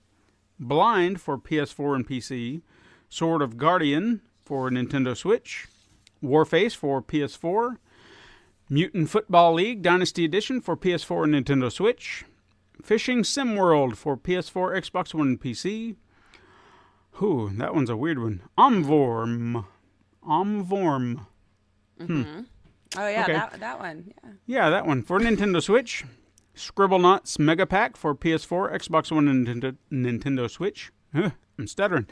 Blind for PS4 and PC. Sword of Guardian for Nintendo Switch. Warface for PS4. Mutant Football League Dynasty Edition for PS4 and Nintendo Switch. Fishing Sim World for PS4, Xbox One, and PC. Ooh, that one's a weird one. Omvorm. Mm-hmm. Oh, yeah, okay. that one. Yeah, that one. For Nintendo Switch. Scribblenauts Mega Pack for PS4, Xbox One, and Nintendo Switch. I'm stuttering.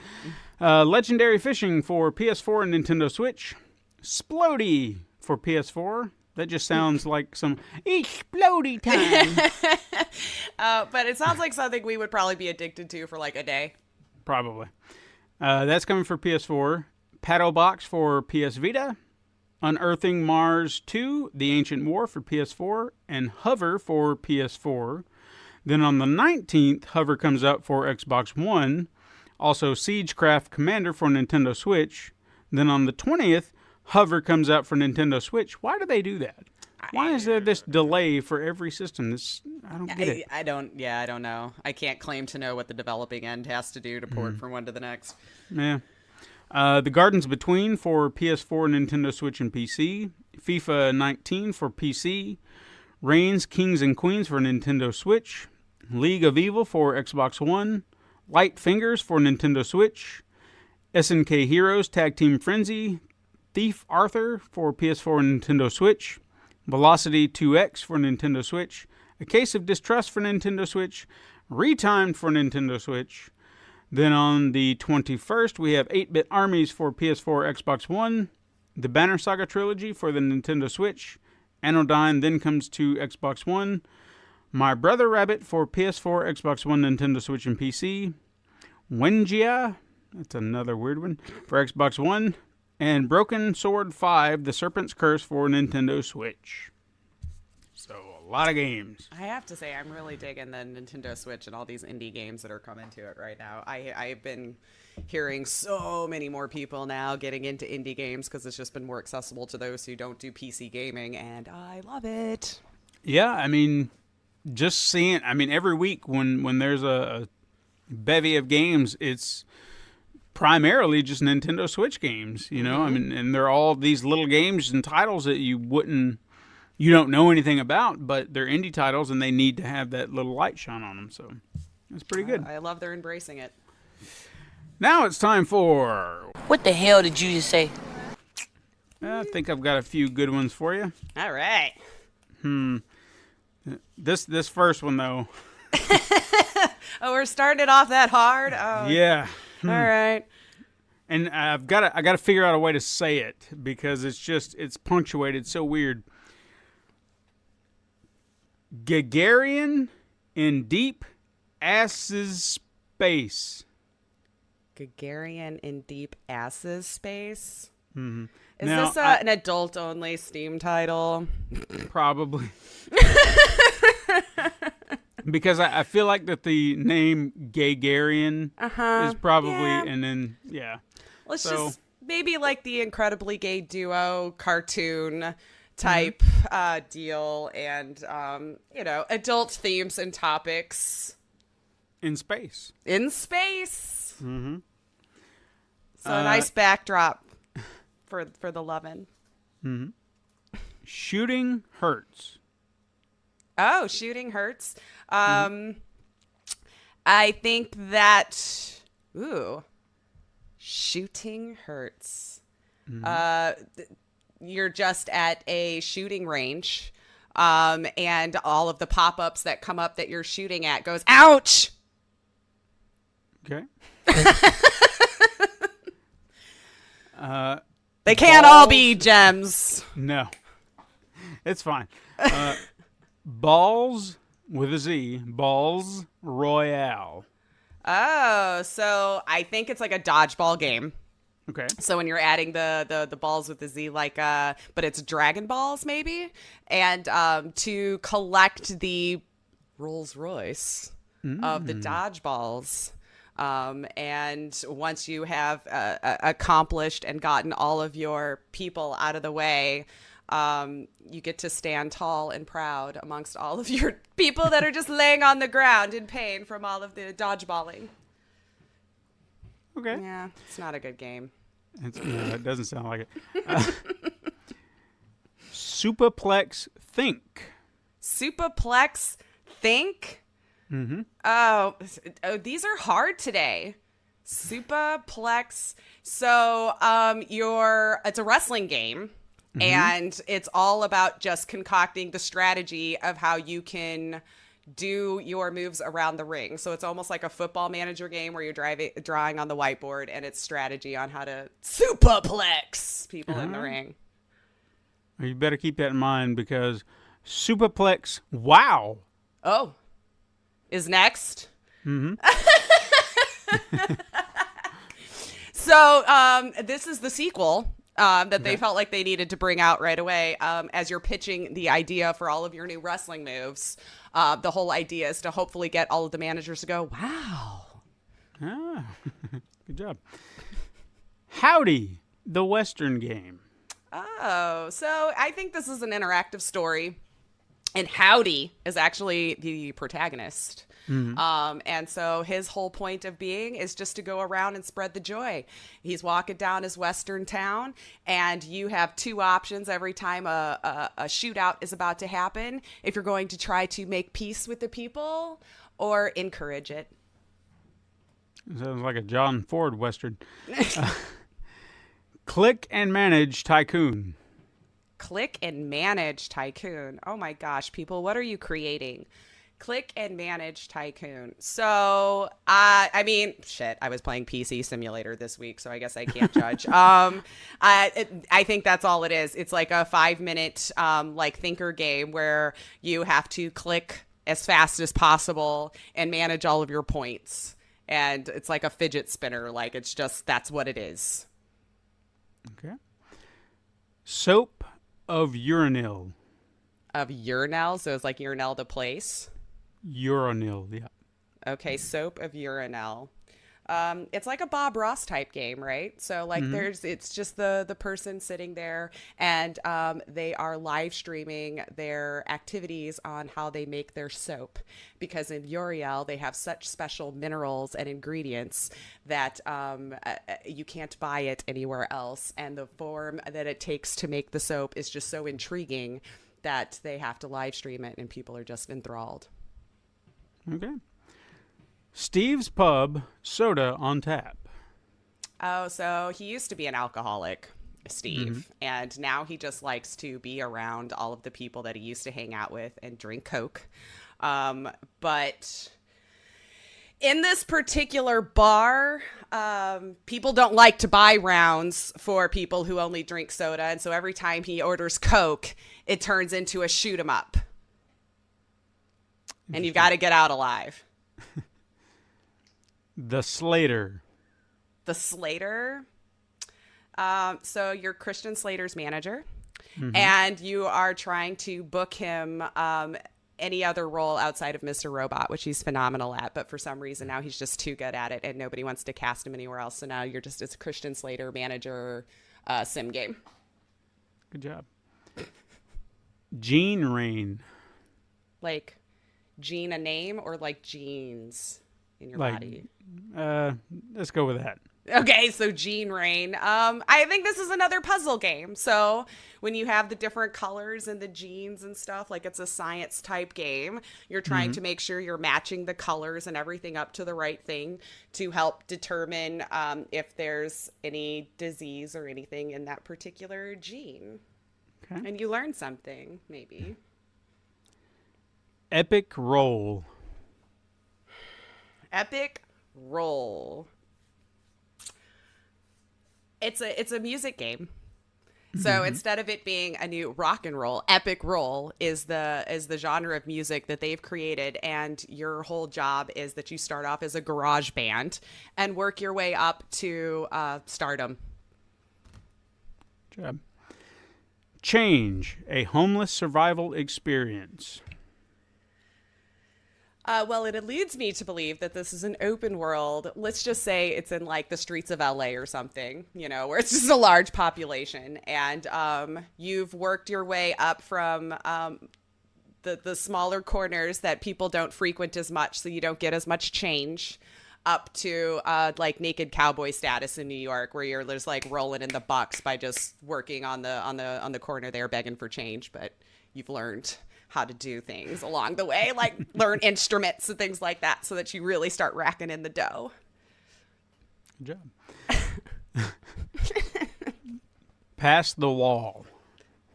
Legendary Fishing for PS4 and Nintendo Switch. Splody for PS4. That just sounds like some explodey time. But it sounds like something we would probably be addicted to for like a day. Probably. That's coming for PS4. Paddle Box for PS Vita. Unearthing Mars 2, The Ancient War for PS4, and Hover for PS4. Then on the 19th, Hover comes out for Xbox One. Also, Siegecraft Commander for Nintendo Switch. Then on the 20th, Hover comes out for Nintendo Switch. Why do they do that? Why is there this delay for every system? I don't get it. I don't know. I can't claim to know what the developing end has to do to port from one to the next. Yeah. The Gardens Between for PS4, Nintendo Switch, and PC. FIFA 19 for PC. Reigns, Kings and Queens for Nintendo Switch. League of Evil for Xbox One. Light Fingers for Nintendo Switch. SNK Heroes Tag Team Frenzy. Thief Arthur for PS4 and Nintendo Switch. Velocity 2X for Nintendo Switch. A Case of Distrust for Nintendo Switch. Retimed for Nintendo Switch. Then on the 21st, we have 8-Bit Armies for PS4, Xbox One, the Banner Saga Trilogy for the Nintendo Switch, Anodyne then comes to Xbox One, My Brother Rabbit for PS4, Xbox One, Nintendo Switch, and PC, Wenjia, that's another weird one, for Xbox One, and Broken Sword 5, The Serpent's Curse for Nintendo Switch. So, a lot of games. I have to say, I'm really digging the Nintendo Switch and all these indie games that are coming to it right now. I've been hearing so many more people now getting into indie games because it's just been more accessible to those who don't do PC gaming, and I love it. Yeah, I mean, just seeing, every week when there's a bevy of games, it's primarily just Nintendo Switch games, you know? And they're all these little games and titles that you don't know anything about, but they're indie titles and they need to have that little light shine on them. So that's pretty good. I love they're embracing it. Now it's time for... What the hell did you just say? I think I've got a few good ones for you. All right. This first one, though. Oh, we're starting it off that hard? Oh, Yeah. All right. And I got to figure out a way to say it because it's punctuated so weird. Gagarin in deep asses space. Gagarin in deep asses space? Mm-hmm. Is Now, this an adult-only Steam title? Probably. Because I feel like that the name Gagarin is probably, yeah. and then, yeah. Let's So- just maybe like the Incredibly Gay Duo cartoon type deal, and adult themes and topics In space. in space. Mm-hmm. So a nice backdrop for the lovin'. Shooting hurts. Oh, shooting hurts. I think that shooting hurts. You're just at a shooting range, and all of the pop-ups that come up that you're shooting at goes, ouch! Okay. They can't all be gems. No. It's fine. Balls with a Z. Balls Royale. Oh, so I think it's like a dodgeball game. Okay. So when you're adding the balls with the Z, but it's Dragon Balls maybe, and to collect the Rolls Royce of the dodgeballs. And once you have accomplished and gotten all of your people out of the way, you get to stand tall and proud amongst all of your people that are just laying on the ground in pain from all of the dodgeballing. Okay. Yeah, it's not a good game. It doesn't sound like it. Superplex Think. Superplex Think? Mm-hmm. Oh, these are hard today. Superplex. So, it's a wrestling game, and it's all about just concocting the strategy of how you can do your moves around the ring. So it's almost like a football manager game where you're drawing on the whiteboard, and it's strategy on how to superplex people in the ring. You better keep that in mind because Superplex Wow. Oh, is next. Mm-hmm. So this is the sequel that they felt like they needed to bring out right away. As you're pitching the idea for all of your new wrestling moves, the whole idea is to hopefully get all of the managers to go, wow. Ah, good job. Howdy, the Western game. Oh, so I think this is an interactive story. And Howdy is actually the protagonist. And so his whole point of being is just to go around and spread the joy. He's walking down his western town, and you have two options every time a shootout is about to happen. If you're going to try to make peace with the people or encourage it. Sounds like a John Ford Western. Click and Manage Tycoon. Click and Manage Tycoon. Oh my gosh, people, what are you creating? Click and manage tycoon. So, I mean, shit, I was playing PC Simulator this week, so I guess I can't judge. I think that's all it is. It's like a 5-minute, like thinker game where you have to click as fast as possible and manage all of your points. And it's like a fidget spinner. Like, it's just, that's what it is. Okay. Soap of urinal. Of urinal, so it's like urinal the place. Urinal, yeah. Okay, soap of urinal. It's like a Bob Ross type game, right? So like it's just the person sitting there, and they are live streaming their activities on how they make their soap, because in Uriel they have such special minerals and ingredients that you can't buy it anywhere else, and the form that it takes to make the soap is just so intriguing that they have to live stream it, and people are just enthralled. Okay. Steve's Pub, soda on tap. Oh, so he used to be an alcoholic, Steve, and now he just likes to be around all of the people that he used to hang out with and drink Coke. But in this particular bar, people don't like to buy rounds for people who only drink soda, and so every time he orders Coke, it turns into a shoot 'em up. And you've got to get out alive. The Slater. The Slater. So you're Christian Slater's manager, and you are trying to book him any other role outside of Mr. Robot, which he's phenomenal at. But for some reason now he's just too good at it, and nobody wants to cast him anywhere else. So now you're just it's Christian Slater manager sim game. Good job. Gene Rain. Like gene a name, or like genes in your Like, body? let's go with that. Okay, so Gene Rain. I think this is another puzzle game. So when you have the different colors and the genes and stuff, like it's a science type game, you're trying to make sure you're matching the colors and everything up to the right thing to help determine if there's any disease or anything in that particular gene. Okay. And you learn something, maybe. Epic Roll. Epic Roll. It's a music game. So instead of it being a new rock and roll, Epic Roll is the genre of music that they've created, and your whole job is that you start off as a garage band and work your way up to stardom. Good job. Change, a homeless survival experience. Well, it leads me to believe that this is an open world. Let's just say it's in like the streets of LA or something, where it's just a large population. And you've worked your way up from the smaller corners that people don't frequent as much, so you don't get as much change, up to like naked cowboy status in New York, where you're just like rolling in the bucks by just working on the corner there begging for change. But you've learned how to do things along the way, like learn instruments and things like that, so that you really start racking in the dough. Good job. Pass the wall.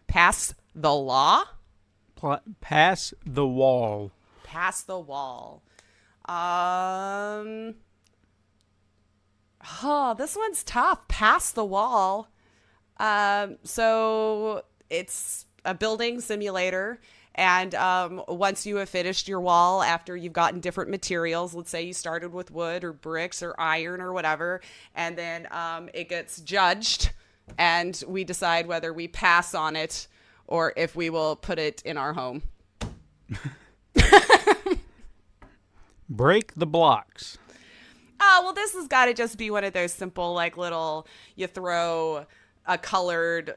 Pass the law? Pass the wall. Pass the wall. This one's tough. Pass the wall. So it's a building simulator. And once you have finished your wall, after you've gotten different materials, let's say you started with wood or bricks or iron or whatever, and then it gets judged, and we decide whether we pass on it or if we will put it in our home. Break the blocks. Oh, well, this has got to just be one of those simple, like, little, you throw a colored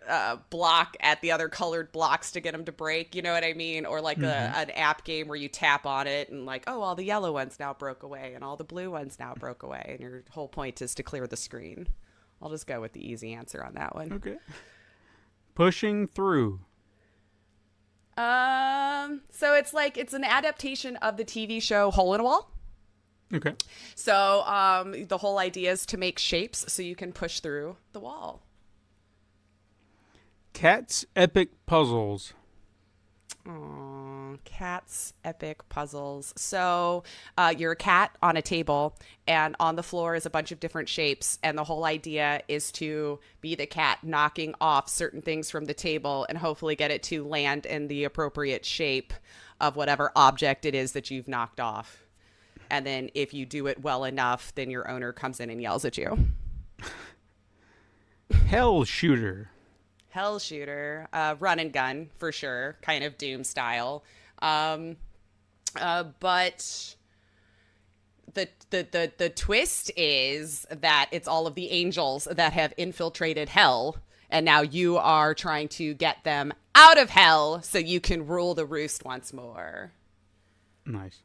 block at the other colored blocks to get them to break, you know what I mean? Or like an app game where you tap on it and like, oh, all the yellow ones now broke away and all the blue ones now broke away, and your whole point is to clear the screen. I'll just go with the easy answer on that one. Okay. Pushing through. So it's an adaptation of the TV show Hole in a Wall. Okay. So the whole idea is to make shapes so you can push through the wall. Cat's Epic Puzzles. Aww. Cat's epic puzzles. So you're a cat on a table, and on the floor is a bunch of different shapes. And the whole idea is to be the cat knocking off certain things from the table and hopefully get it to land in the appropriate shape of whatever object it is that you've knocked off. And then if you do it well enough, then your owner comes in and yells at you. Hell Shooter. Hell Shooter, run and gun for sure, kind of Doom style. But the twist is that it's all of the angels that have infiltrated hell, and now you are trying to get them out of hell so you can rule the roost once more. Nice.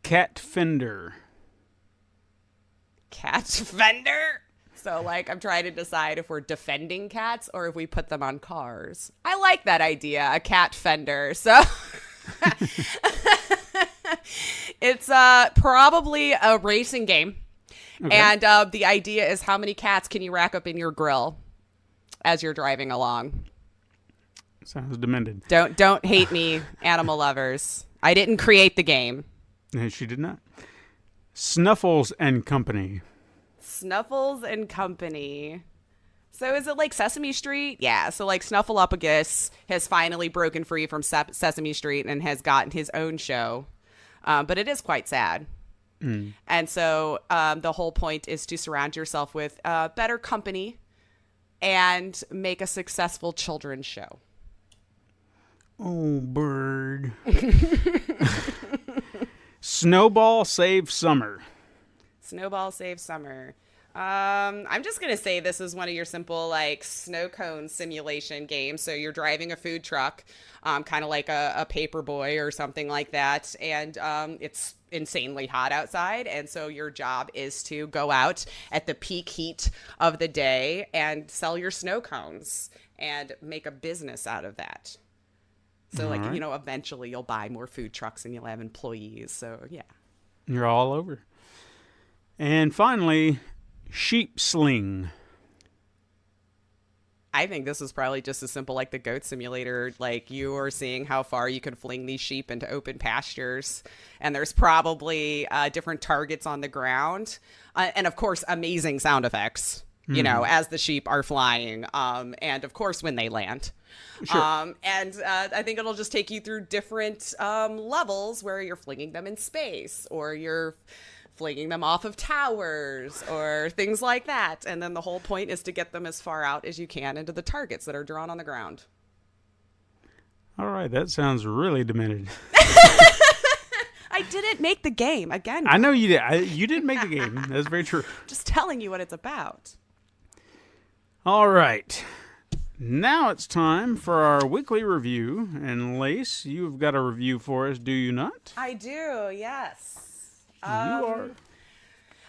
Cat Fender. Cat Fender? So, like, I'm trying to decide if we're defending cats or if we put them on cars. I like that idea, a cat fender. So, it's probably a racing game. Okay. And the idea is how many cats can you rack up in your grill as you're driving along? Sounds demented. Don't hate me, animal lovers. I didn't create the game. No, she did not. Snuffles and Company. Snuffles and Company. So is it like Sesame Street? Yeah. So like Snuffleupagus has finally broken free from Sesame Street and has gotten his own show. But it is quite sad. And so the whole point is to surround yourself with better company and make a successful children's show. Oh, bird. Snowball Save Summer. Snowball Save Summer. I'm just going to say this is one of your simple, like, snow cone simulation games. So you're driving a food truck, kind of like a Paperboy or something like that. And it's insanely hot outside. And so your job is to go out at the peak heat of the day and sell your snow cones and make a business out of that. So, like, you know, eventually you'll buy more food trucks and you'll have employees. So, yeah. You're all over. And finally, Sheep Sling. I think this is probably just as simple like the goat simulator. Like, you are seeing how far you can fling these sheep into open pastures. And there's probably different targets on the ground. And, of course, amazing sound effects, you know, as the sheep are flying. And, of course, when they land. Sure. And I think it'll just take you through different levels where you're flinging them in space or you're flinging them off of towers or things like that. And then the whole point is to get them as far out as you can into the targets that are drawn on the ground. All right. That sounds really demented. I didn't make the game. Again. I know you did. You didn't make the game. That's very true. Just telling you what it's about. All right. Now it's time for our weekly review. And Lace, you've got a review for us, do you not? I do, yes. You are.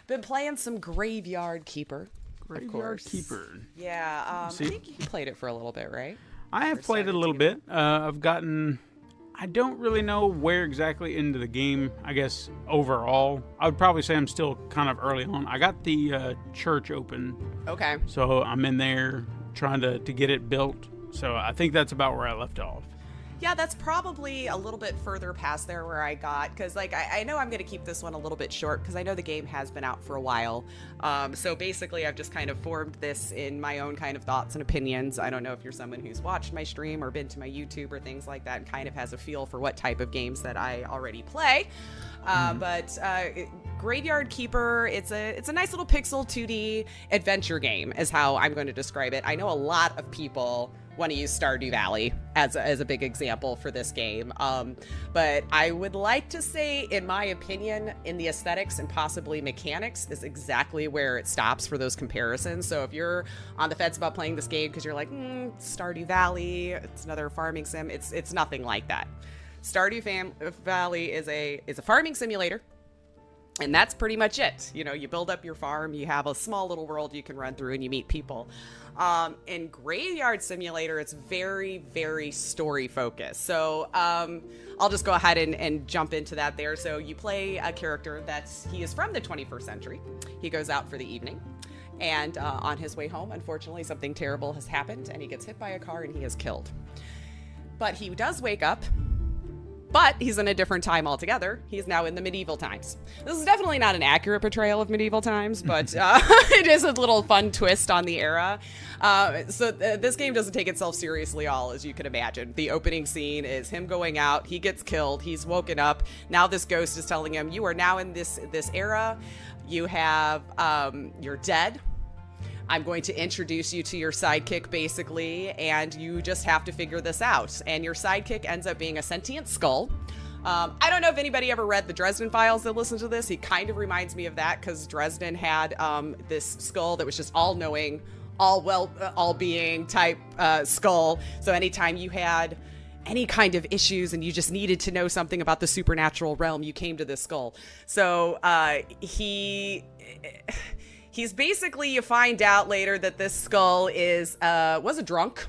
Been playing some Graveyard Keeper. Graveyard Keeper. Yeah, I think you played it for a little bit, right? I have played it a little bit. I've gotten... I don't really know where exactly into the game, I guess, overall. I would probably say I'm still kind of early on. I got the church open. Okay. So I'm in there trying to get it built. So I think that's about where I left off. Yeah, that's probably a little bit further past there where I got, because like I know I'm going to keep this one a little bit short because I know the game has been out for a while. So basically I've just kind of formed this in my own kind of thoughts and opinions. I don't know if you're someone who's watched my stream or been to my YouTube or things like that and kind of has a feel for what type of games that I already play. But Graveyard Keeper, it's a nice little pixel 2D adventure game is how I'm going to describe it. I know a lot of people want to use Stardew Valley as a big example for this game. But I would like to say, in my opinion, in the aesthetics and possibly mechanics is exactly where it stops for those comparisons. So if you're on the fence about playing this game because you're like, Stardew Valley, it's another farming sim, it's nothing like that. Stardew Valley is a farming simulator. And that's pretty much it. You know, you build up your farm, you have a small little world you can run through, and you meet people. In Graveyard Simulator, it's very, very story focused. So I'll just go ahead and jump into that there. So you play a character he is from the 21st century. He goes out for the evening. And on his way home, unfortunately, something terrible has happened, and he gets hit by a car and he is killed. But he does wake up But he's in a different time altogether. He's now in the medieval times. This is definitely not an accurate portrayal of medieval times, but it is a little fun twist on the era. This game doesn't take itself seriously at all, as you can imagine. The opening scene is him going out. He gets killed. He's woken up. Now this ghost is telling him, you are now in this era. You have, you're dead. I'm going to introduce you to your sidekick, basically, and you just have to figure this out. And your sidekick ends up being a sentient skull. I don't know if anybody ever read the Dresden Files that listened to this. He kind of reminds me of that, because Dresden had this skull that was just all-knowing, all-being type skull. So anytime you had any kind of issues and you just needed to know something about the supernatural realm, you came to this skull. So he's basically, you find out later that this skull was a drunk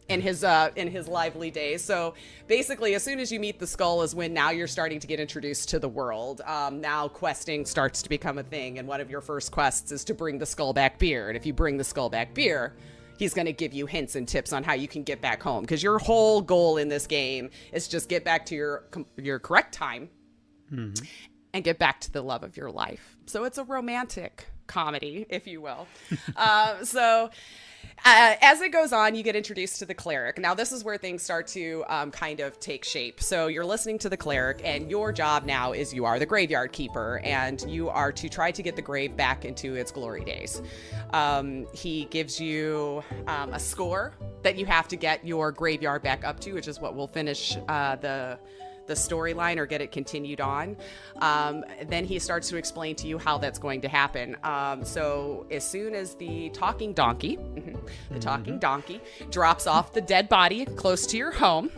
in his lively days. So basically, as soon as you meet the skull is when now you're starting to get introduced to the world. Now questing starts to become a thing, and one of your first quests is to bring the skull back beer. And if you bring the skull back beer, he's going to give you hints and tips on how you can get back home. Because your whole goal in this game is just get back to your correct time and get back to the love of your life. So it's a romantic comedy, if you will. As it goes on, you get introduced to the cleric. Now, this is where things start to kind of take shape. So you're listening to the cleric, and your job now is you are the graveyard keeper, and you are to try to get the grave back into its glory days. He gives you a score that you have to get your graveyard back up to, which is what will finish the storyline or get it continued on. Then he starts to explain to you how that's going to happen. So as soon as the talking donkey drops off the dead body close to your home,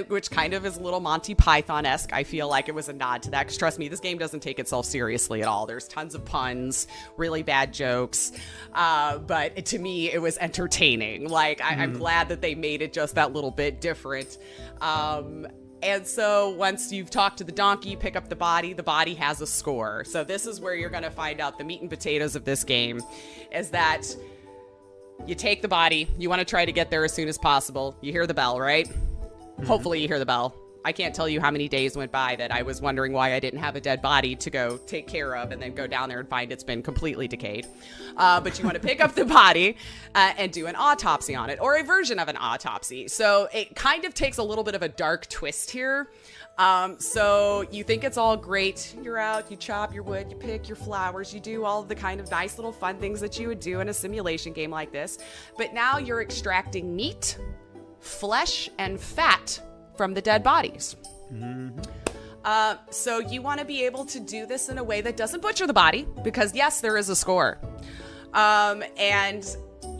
which kind of is a little Monty Python-esque. I feel like it was a nod to that, because trust me, this game doesn't take itself seriously at all. There's tons of puns, really bad jokes, but to me, it was entertaining. Like, I'm glad that they made it just that little bit different. And so once you've talked to the donkey, you pick up the body has a score. So this is where you're going to find out the meat and potatoes of this game, is that you take the body, you want to try to get there as soon as possible. You hear the bell, right? Hopefully you hear the bell. I can't tell you how many days went by that I was wondering why I didn't have a dead body to go take care of and then go down there and find it's been completely decayed. But you want to pick up the body and do an autopsy on it, or a version of an autopsy. So it kind of takes a little bit of a dark twist here. So you think it's all great. You're out, you chop your wood, you pick your flowers, you do all of the kind of nice little fun things that you would do in a simulation game like this. But now you're extracting meat, flesh, and fat from the dead bodies. So you want to be able to do this in a way that doesn't butcher the body, because yes, there is a score. And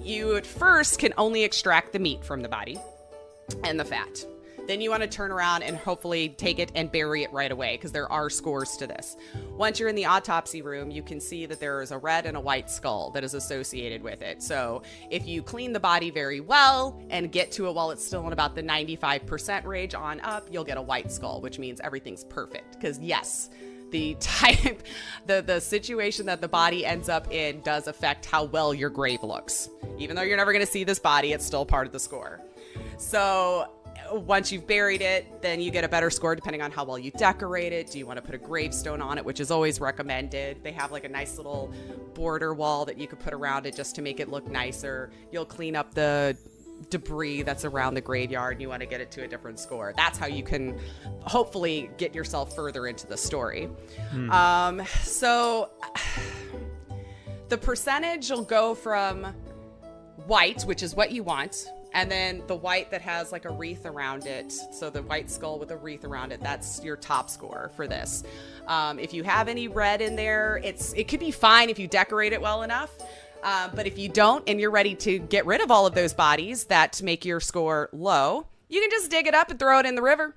you at first can only extract the meat from the body and the fat. Then you want to turn around and hopefully take it and bury it right away, because there are scores to this. Once you're in the autopsy room, you can see that there is a red and a white skull that is associated with it. So if you clean the body very well and get to it while it's still in about the 95% range on up, you'll get a white skull, which means everything's perfect. Because yes, the type, the situation that the body ends up in does affect how well your grave looks. Even though you're never going to see this body, it's still part of the score. So once you've buried it, then you get a better score depending on how well you decorate it. Do you want to put a gravestone on it, which is always recommended? They have like a nice little border wall that you could put around it just to make it look nicer. You'll clean up the debris that's around the graveyard, and you want to get it to a different score. That's how you can hopefully get yourself further into the story. So the percentage will go from white, which is what you want, and then the white that has like a wreath around it. So the white skull with a wreath around it, that's your top score for this. If you have any red in there, it could be fine if you decorate it well enough. But if you don't, and you're ready to get rid of all of those bodies that make your score low, you can just dig it up and throw it in the river.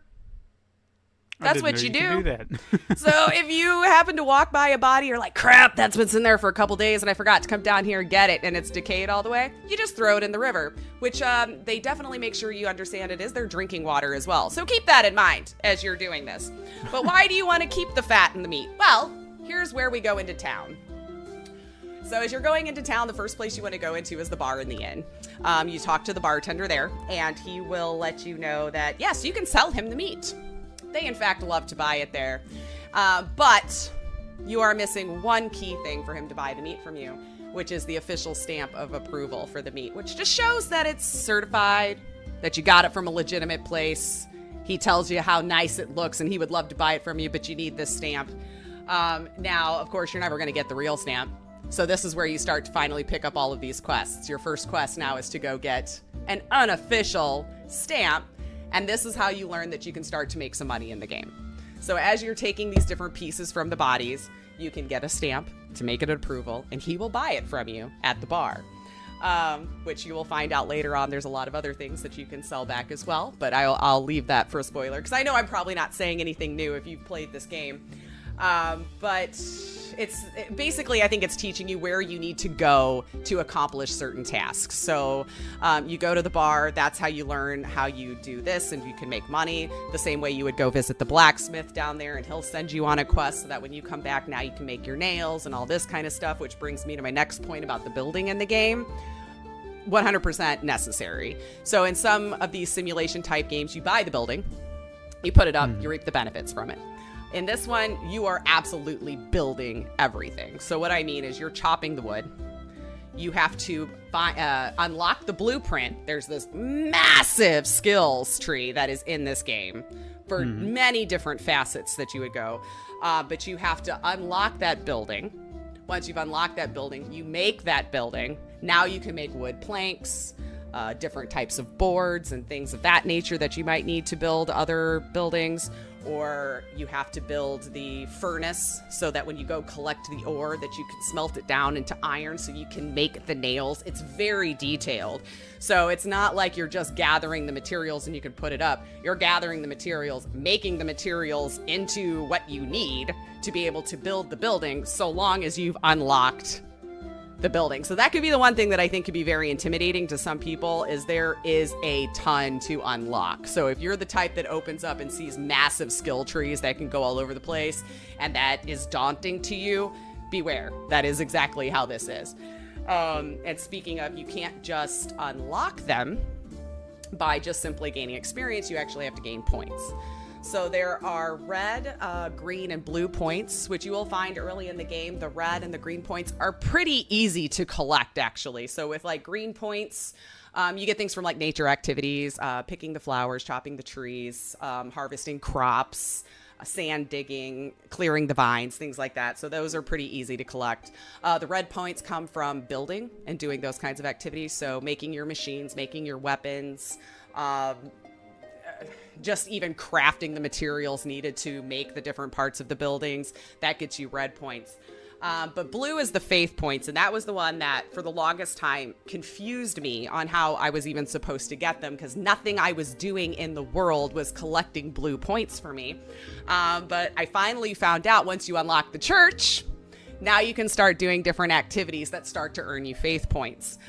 That's what you do. That. So if you happen to walk by a body, you're like, crap, that's been in there for a couple days and I forgot to come down here and get it, and it's decayed all the way, you just throw it in the river, which they definitely make sure you understand it is their drinking water as well. So keep that in mind as you're doing this. But why do you want to keep the fat and the meat? Well, here's where we go into town. So as you're going into town, the first place you want to go into is the bar in the inn. You talk to the bartender there, and he will let you know that, yes, you can sell him the meat. They, in fact, love to buy it there. But you are missing one key thing for him to buy the meat from you, which is the official stamp of approval for the meat, which just shows that it's certified, that you got it from a legitimate place. He tells you how nice it looks, and he would love to buy it from you, but you need this stamp. Now, of course, you're never going to get the real stamp. So this is where you start to finally pick up all of these quests. Your first quest now is to go get an unofficial stamp, and this is how you learn that you can start to make some money in the game. So as you're taking these different pieces from the bodies, you can get a stamp to make it an approval, and he will buy it from you at the bar, which you will find out later on. There's a lot of other things that you can sell back as well, but I'll leave that for a spoiler, because I know I'm probably not saying anything new if you've played this game. But basically, I think it's teaching you where you need to go to accomplish certain tasks. So you go to the bar, that's how you learn how you do this, and you can make money the same way you would go visit the blacksmith down there, and he'll send you on a quest so that when you come back now you can make your nails and all this kind of stuff, which brings me to my next point about the building in the game. 100% necessary. So in some of these simulation type games, you buy the building, you put it up, you reap the benefits from it. In this one, you are absolutely building everything. So what I mean is you're chopping the wood. You have to unlock the blueprint. There's this massive skills tree that is in this game for many different facets that you would go. But you have to unlock that building. Once you've unlocked that building, you make that building. Now you can make wood planks, different types of boards and things of that nature that you might need to build other buildings. Or you have to build the furnace so that when you go collect the ore that you can smelt it down into iron so you can make the nails. It's very detailed. So it's not like you're just gathering the materials and you can put it up. You're gathering the materials, making the materials into what you need to be able to build the building, so long as you've unlocked the building. So that could be the one thing that I think could be very intimidating to some people, is there is a ton to unlock. So if you're the type that opens up and sees massive skill trees that can go all over the place and that is daunting to you, beware. That is exactly how this is. And speaking of, you can't just unlock them by just simply gaining experience. You actually have to gain points. So there are red, green, and blue points, which you will find early in the game. The red and the green points are pretty easy to collect, actually. So with like green points, you get things from like nature activities, picking the flowers, chopping the trees, harvesting crops, sand digging, clearing the vines, things like that. So those are pretty easy to collect. The red points come from building and doing those kinds of activities. So making your machines, making your weapons, just even crafting the materials needed to make the different parts of the buildings, that gets you red points. But blue is the faith points, and that was the one that for the longest time confused me on how I was even supposed to get them, because nothing I was doing in the world was collecting blue points for me. But I finally found out once you unlock the church, now you can start doing different activities that start to earn you faith points.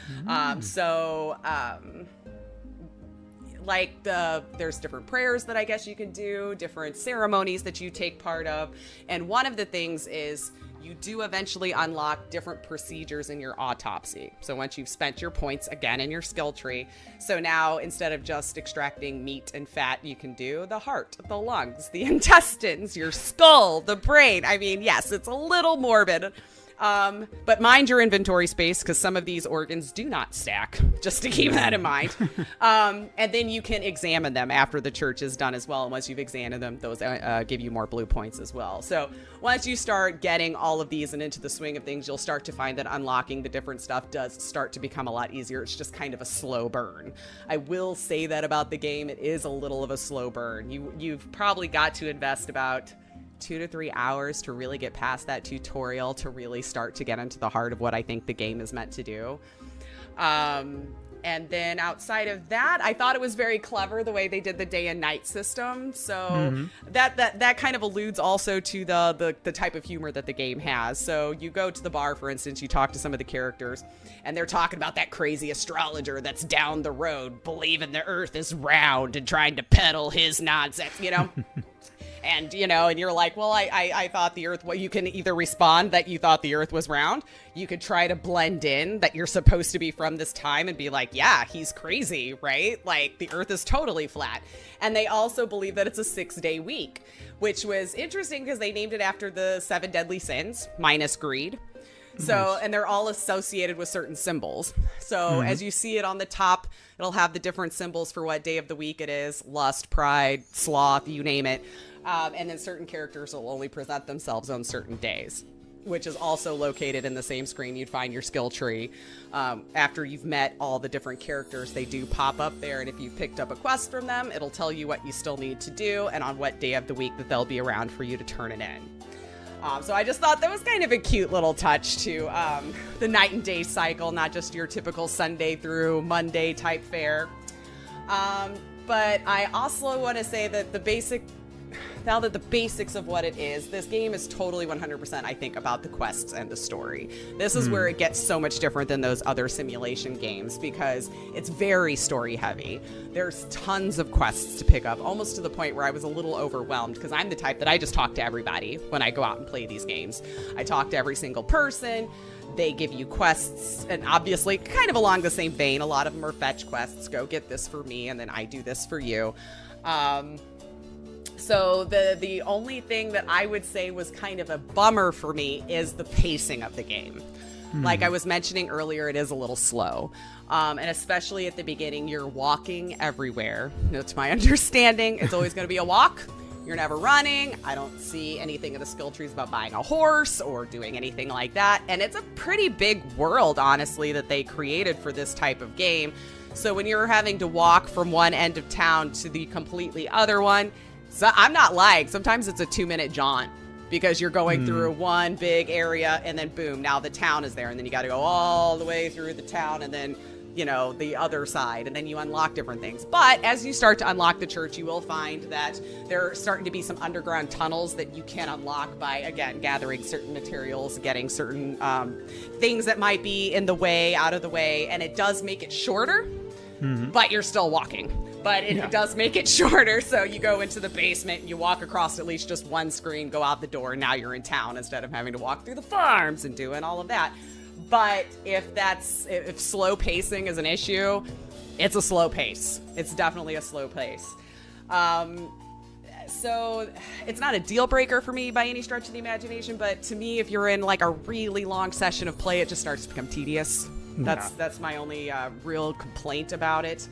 Like there's different prayers that I guess you can do, different ceremonies that you take part of. And one of the things is you do eventually unlock different procedures in your autopsy. So once you've spent your points again in your skill tree, so now instead of just extracting meat and fat, you can do the heart, the lungs, the intestines, your skull, the brain. I mean, yes, it's a little morbid. But mind your inventory space, because some of these organs do not stack, just to keep that in mind. And then you can examine them after the church is done as well. And once you've examined them, those give you more blue points as well. So once you start getting all of these and into the swing of things, you'll start to find that unlocking the different stuff does start to become a lot easier. It's just kind of a slow burn. I will say that about the game. It is a little of a slow burn. You've probably got to invest about 2 to 3 hours to really get past that tutorial to really start to get into the heart of what I think the game is meant to do. And then outside of that, I thought it was very clever the way they did the day and night system. So that kind of alludes also to the type of humor that the game has. So you go to the bar, for instance, you talk to some of the characters, and they're talking about that crazy astrologer that's down the road, believing the earth is round and trying to peddle his nonsense, you know? And, and you're like, well, I thought the earth, you can either respond that you thought the earth was round. You could try to blend in that you're supposed to be from this time and be like, yeah, he's crazy, right? Like, the earth is totally flat. And they also believe that it's a 6-day week, which was interesting because they named it after the 7 deadly sins, minus greed. So, and they're all associated with certain symbols. So as you see it on the top, it'll have the different symbols for what day of the week it is: lust, pride, sloth, you name it. And then certain characters will only present themselves on certain days, which is also located in the same screen. You'd find your skill tree. After you've met all the different characters, they do pop up there. And if you've picked up a quest from them, it'll tell you what you still need to do and on what day of the week that they'll be around for you to turn it in. So I just thought that was kind of a cute little touch to the night and day cycle, not just your typical Sunday through Monday type fare. But I also want to say that the basics of what it is, this game is totally 100%, I think, about the quests and the story. This is where it gets so much different than those other simulation games because it's very story heavy. There's tons of quests to pick up, almost to the point where I was a little overwhelmed because I'm the type that I just talk to everybody when I go out and play these games. I talk to every single person. They give you quests, and obviously kind of along the same vein, a lot of them are fetch quests. Go get this for me, and then I do this for you. So the only thing that I would say was kind of a bummer for me is the pacing of the game. Like I was mentioning earlier, it is a little slow. And especially at the beginning, you're walking everywhere. To my understanding, it's always going to be a walk. You're never running. I don't see anything in the skill trees about buying a horse or doing anything like that. And it's a pretty big world, honestly, that they created for this type of game. So when you're having to walk from one end of town to the completely other one, so I'm not lying. Sometimes it's a 2-minute jaunt because you're going through one big area and then boom, now the town is there. And then you got to go all the way through the town and then, the other side. And then you unlock different things. But as you start to unlock the church, you will find that there are starting to be some underground tunnels that you can unlock by, again, gathering certain materials, getting certain things that might be in the way, out of the way. And it does make it shorter, but you're still walking. But it does make it shorter, so you go into the basement, you walk across at least just one screen, go out the door, and now you're in town instead of having to walk through the farms and doing all of that. But if slow pacing is an issue, it's a slow pace. It's definitely a slow pace. So it's not a deal breaker for me by any stretch of the imagination, but to me, if you're in like a really long session of play, it just starts to become tedious. That's my only real complaint about it.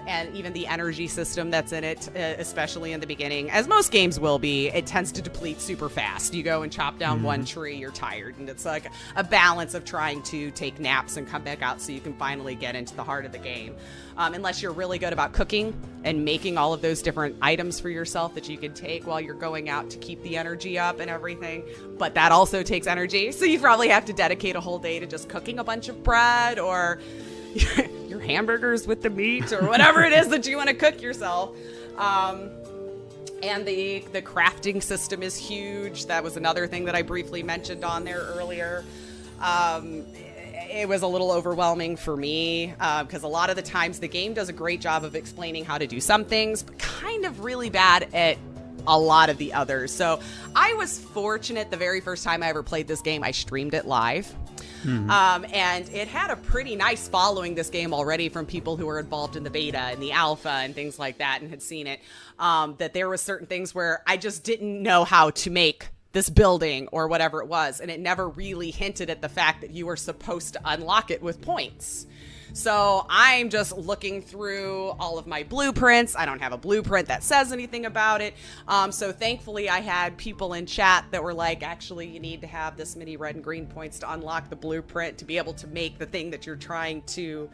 And even the energy system that's in it, especially in the beginning, as most games will be, it tends to deplete super fast. You go and chop down one tree, you're tired. And it's like a balance of trying to take naps and come back out so you can finally get into the heart of the game. Unless you're really good about cooking and making all of those different items for yourself that you can take while you're going out to keep the energy up and everything. But that also takes energy. So you probably have to dedicate a whole day to just cooking a bunch of bread or your hamburgers with the meat or whatever it is that you want to cook yourself. And the crafting system is huge. That was another thing that I briefly mentioned on there earlier. It was a little overwhelming for me because a lot of the times the game does a great job of explaining how to do some things, but kind of really bad at a lot of the others. So I was fortunate the very first time I ever played this game, I streamed it live. And it had a pretty nice following, this game, already from people who were involved in the beta and the alpha and things like that and had seen it, that there were certain things where I just didn't know how to make this building or whatever it was. And it never really hinted at the fact that you were supposed to unlock it with points. So I'm just looking through all of my blueprints. I don't have a blueprint that says anything about it. So thankfully I had people in chat that were like, actually, you need to have this many red and green points to unlock the blueprint to be able to make the thing that you're trying to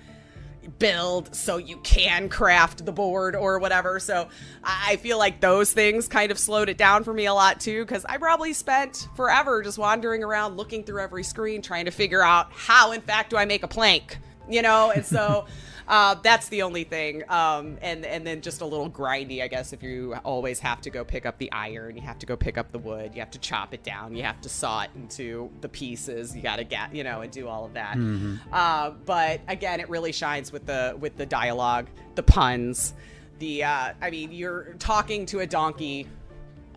build so you can craft the board or whatever. So I feel like those things kind of slowed it down for me a lot too, because I probably spent forever just wandering around looking through every screen trying to figure out how in fact do I make a plank. And so that's the only thing. And then just a little grindy, I guess, if you always have to go pick up the iron, you have to go pick up the wood, you have to chop it down, you have to saw it into the pieces, you got to get, and do all of that. But again, it really shines with the dialogue, the puns, you're talking to a donkey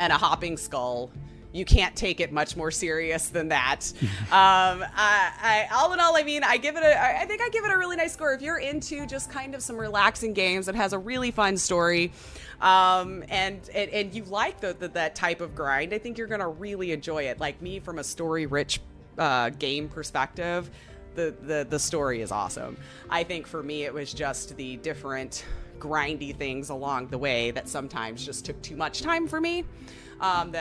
and a hopping skull. You can't take it much more serious than that. All in all, I mean, I think I give it a really nice score. If you're into just kind of some relaxing games that has a really fun story, and you like that type of grind, I think you're gonna really enjoy it. Like me, from a story-rich game perspective, the story is awesome. I think for me, it was just the different grindy things along the way that sometimes just took too much time for me. And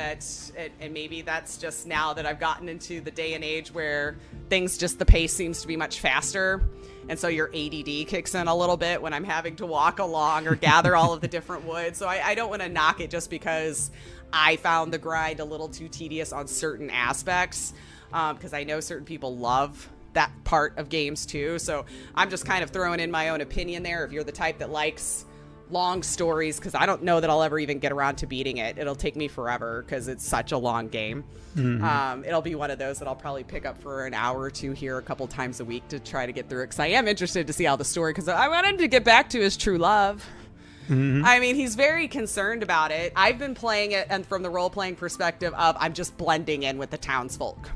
maybe that's just now that I've gotten into the day and age where the pace seems to be much faster. And so your ADD kicks in a little bit when I'm having to walk along or gather all of the different wood. So I don't want to knock it just because I found the grind a little too tedious on certain aspects, because I know certain people love that part of games too. So I'm just kind of throwing in my own opinion there. If you're the type that likes long stories, because I don't know that I'll ever even get around to beating it. It'll take me forever because it's such a long game. It'll be one of those that I'll probably pick up for an hour or two here a couple times a week to try to get through it, because I am interested to see how the story, because I want him to get back to his true love. I mean, he's very concerned about it. I've been playing it, and from the role-playing perspective of I'm just blending in with the townsfolk.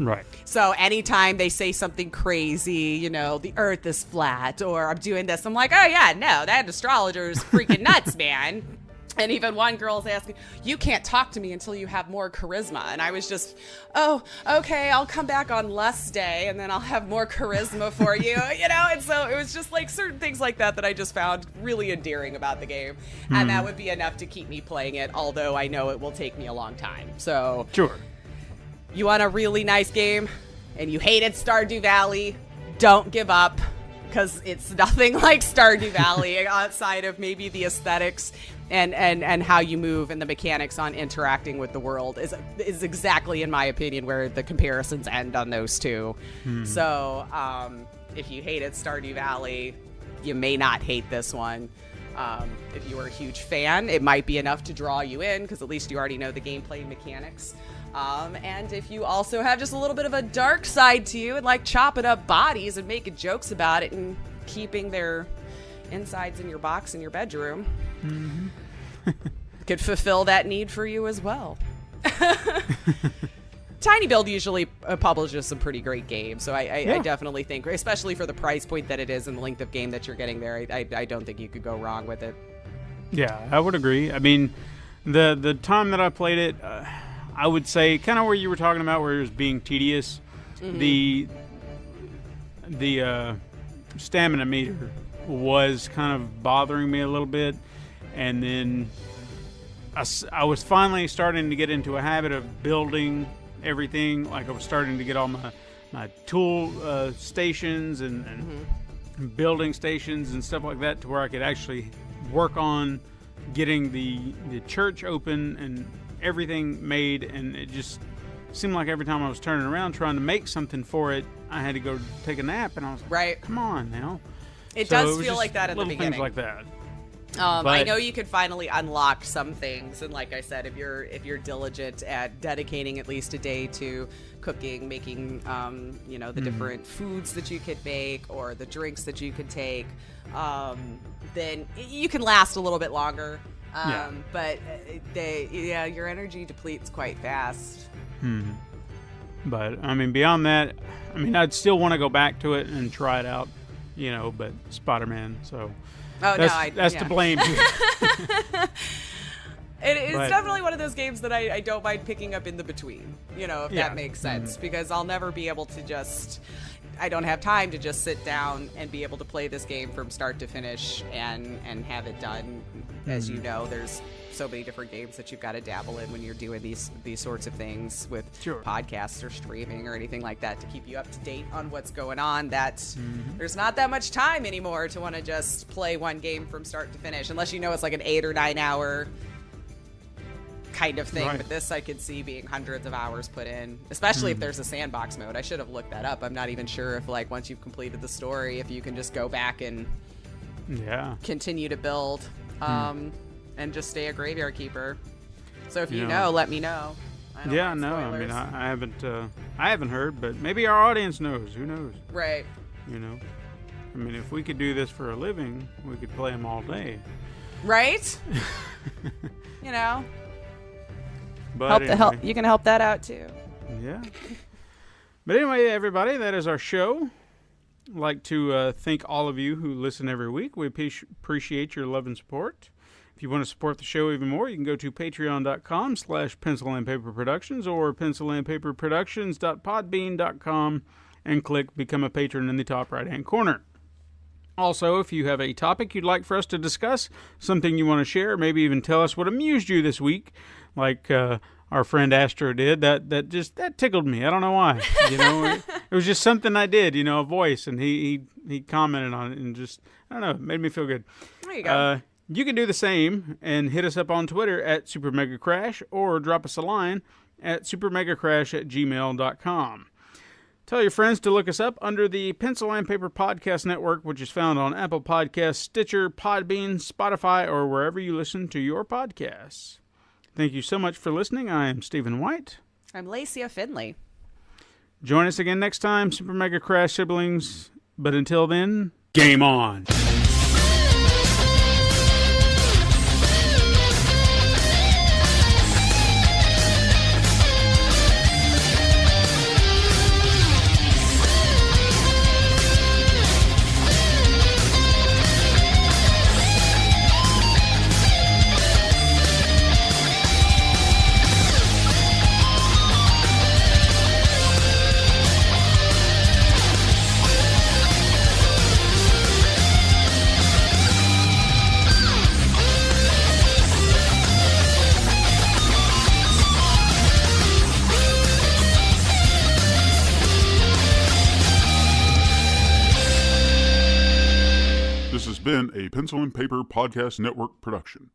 Right. So anytime they say something crazy, the earth is flat, or I'm doing this, I'm like, oh yeah, no, that astrologer is freaking nuts, man. And even one girl's asking, you can't talk to me until you have more charisma. And I was just, oh, okay, I'll come back on less day and then I'll have more charisma for you, And so it was just like certain things like that I just found really endearing about the game. And that would be enough to keep me playing it, although I know it will take me a long time. So Sure. You want a really nice game and you hated Stardew Valley, don't give up, because it's nothing like Stardew Valley outside of maybe the aesthetics and how you move and the mechanics on interacting with the world is exactly, in my opinion, where the comparisons end on those two. So if you hated Stardew Valley, you may not hate this one. If you were a huge fan, it might be enough to draw you in, because at least you already know the gameplay mechanics. And if you also have just a little bit of a dark side to you and like chopping up bodies and making jokes about it and keeping their insides in your box in your bedroom, could fulfill that need for you as well. Tiny Build usually publishes some pretty great games, so I definitely think, especially for the price point that it is and the length of game that you're getting there, I don't think you could go wrong with it. Yeah, I would agree. I mean, the time that I played it, I would say kind of where you were talking about, where it was being tedious. The stamina meter was kind of bothering me a little bit, and then I was finally starting to get into a habit of building everything. Like I was starting to get all my tool stations and building stations and stuff like that, to where I could actually work on getting the church open and everything made. And it just seemed like every time I was turning around trying to make something for it, I had to go take a nap, and I was like, right, come on now. It does feel like that at the beginning. Things like that. I know you could finally unlock some things, and like I said, if you're diligent at dedicating at least a day to cooking, making the different foods that you could make or the drinks that you could take, then you can last a little bit longer. But your energy depletes quite fast. But I mean, beyond that, I'd still want to go back to it and try it out, but Spider-Man, so that's to blame. It's definitely one of those games that I don't mind picking up in the between, if that makes sense, because I'll never be able to I don't have time to just sit down and be able to play this game from start to finish and have it done. As you know, there's so many different games that you've got to dabble in when you're doing these sorts of things with podcasts or streaming or anything like that, to keep you up to date on what's going on. There's not that much time anymore to want to just play one game from start to finish, unless it's like an 8 or 9 hour kind of thing. Right. But this I could see being hundreds of hours put in, especially if there's a sandbox mode. I should have looked that up. I'm not even sure if once you've completed the story, if you can just go back and continue to build and just stay a graveyard keeper. So if you know, let me know. I haven't heard, but maybe our audience knows. Who knows? Right. If we could do this for a living, we could play them all day. Right? But anyway. You can help that out too. Yeah. But anyway, everybody, that is our show. I'd like to thank all of you who listen every week. We appreciate your love and support. If you want to support the show even more, you can go to patreon.com/pencilandpaperproductions or pencilandpaperproductions.podbean.com and click Become a Patron in the top right-hand corner. Also, if you have a topic you'd like for us to discuss, something you want to share, maybe even tell us what amused you this week, like our friend Astro did, that tickled me. I don't know why. It was just something I did, a voice, and he commented on it, and just, I don't know, it made me feel good. There you go. You can do the same and hit us up on Twitter at SuperMegaCrash or drop us a line at supermegacrash@gmail.com. Tell your friends to look us up under the Pencil and Paper Podcast Network, which is found on Apple Podcasts, Stitcher, Podbean, Spotify, or wherever you listen to your podcasts. Thank you so much for listening. I am Stephen White. I'm Laceya Finley. Join us again next time, Super Mega Crash siblings. But until then, game on! This has been a Pencil and Paper Podcast Network production.